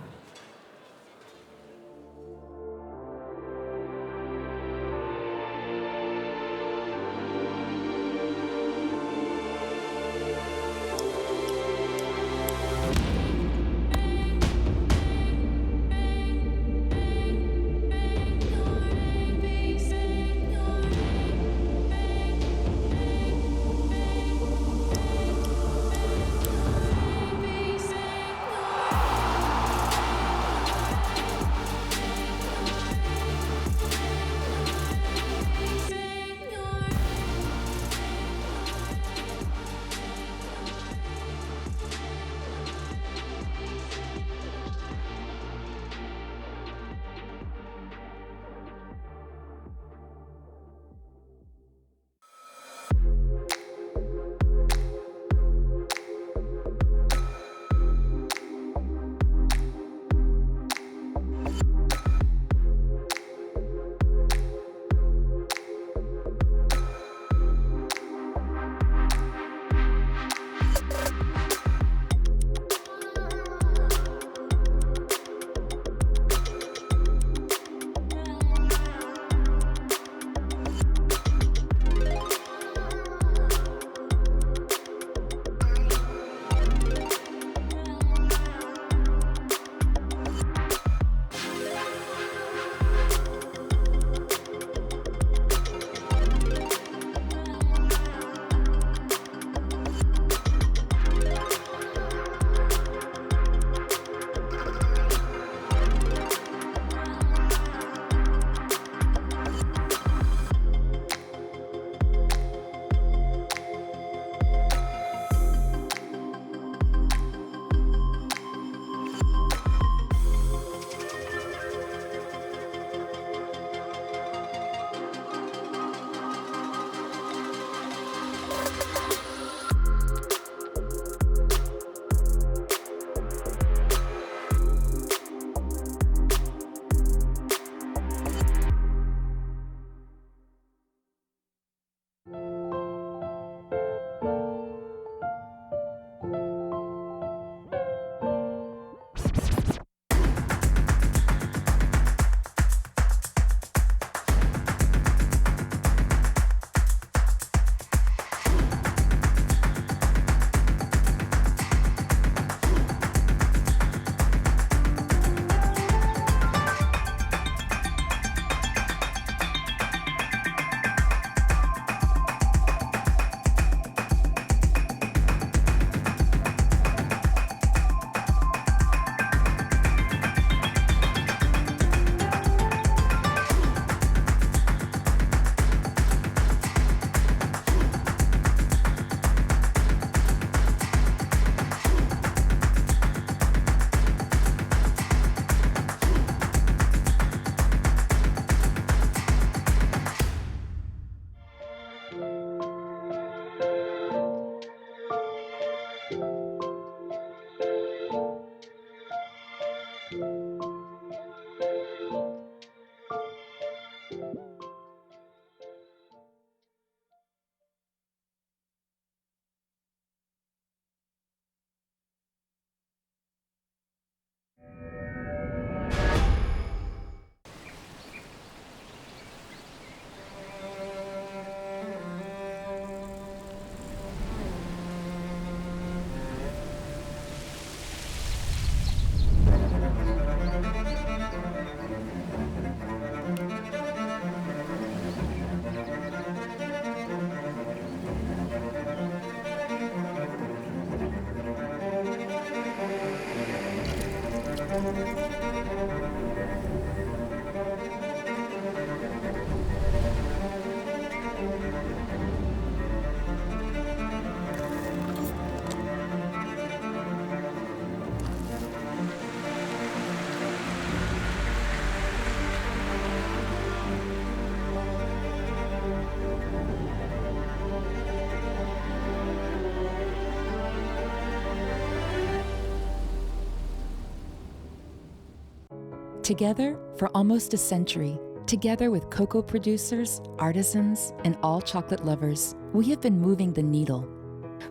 Together for almost a century, together with cocoa producers, artisans, and all chocolate lovers, we have been moving the needle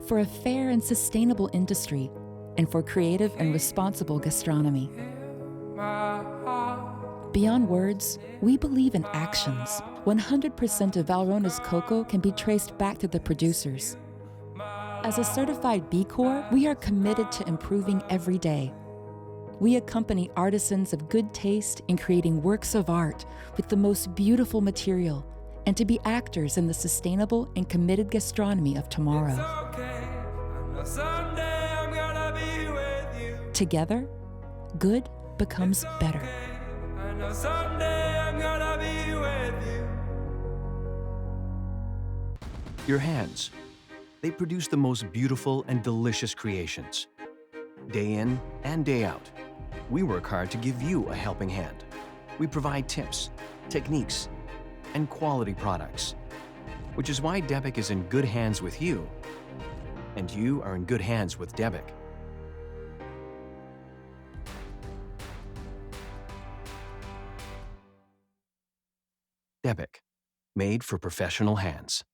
for a fair and sustainable industry and for creative and responsible gastronomy. Beyond words, we believe in actions. 100% of Valrona's cocoa can be traced back to the producers. As a certified B Corp, we are committed to improving every day. We accompany artisans of good taste in creating works of art with the most beautiful material and to be actors in the sustainable and committed gastronomy of tomorrow. Together, good becomes better. Your hands, they produce the most beautiful and delicious creations. Day in and day out, we work hard to give you a helping hand. We provide tips, techniques, and quality products, which is why Debic is in good hands with you, and you are in good hands with Debic. Debic, made for professional hands.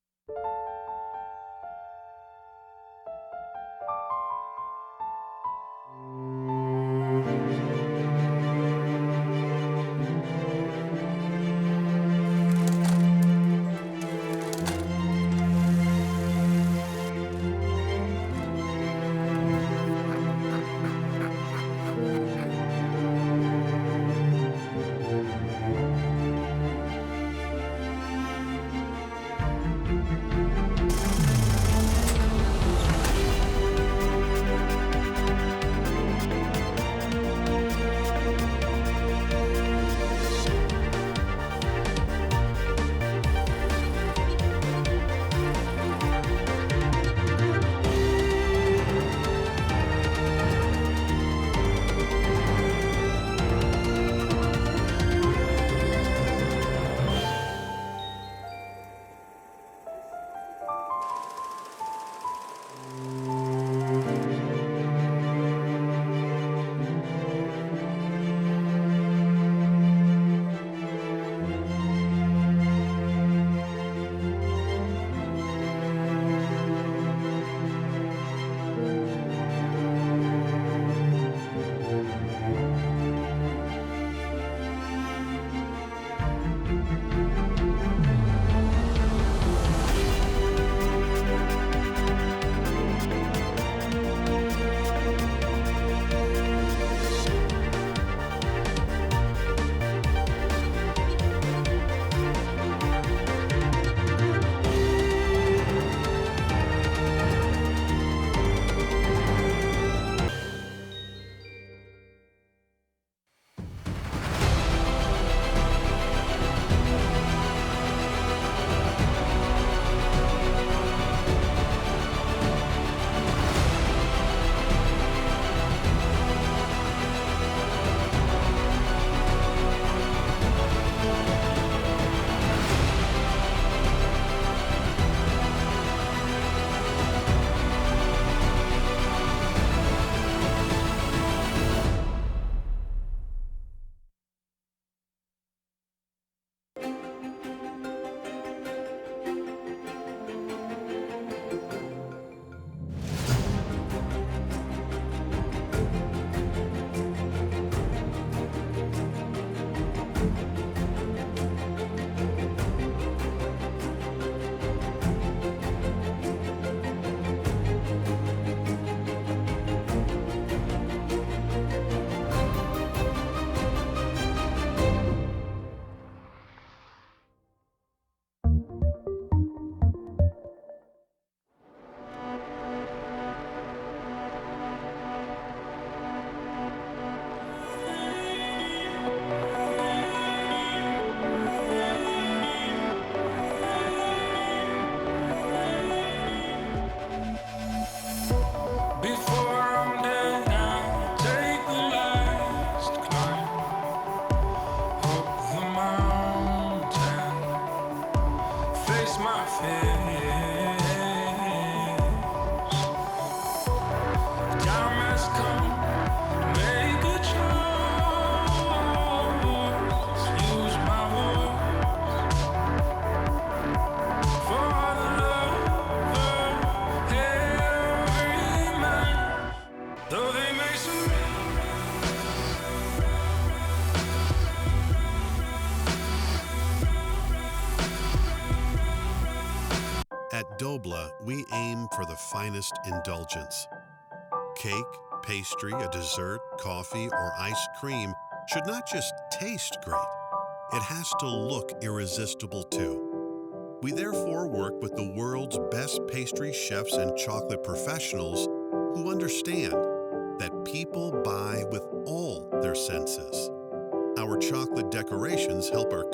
Dobla, we aim for the finest indulgence. Cake, pastry, a dessert, coffee, or ice cream should not just taste great. It has to look irresistible too. We therefore work with the world's best pastry chefs and chocolate professionals who understand that people buy with all their senses. Our chocolate decorations help our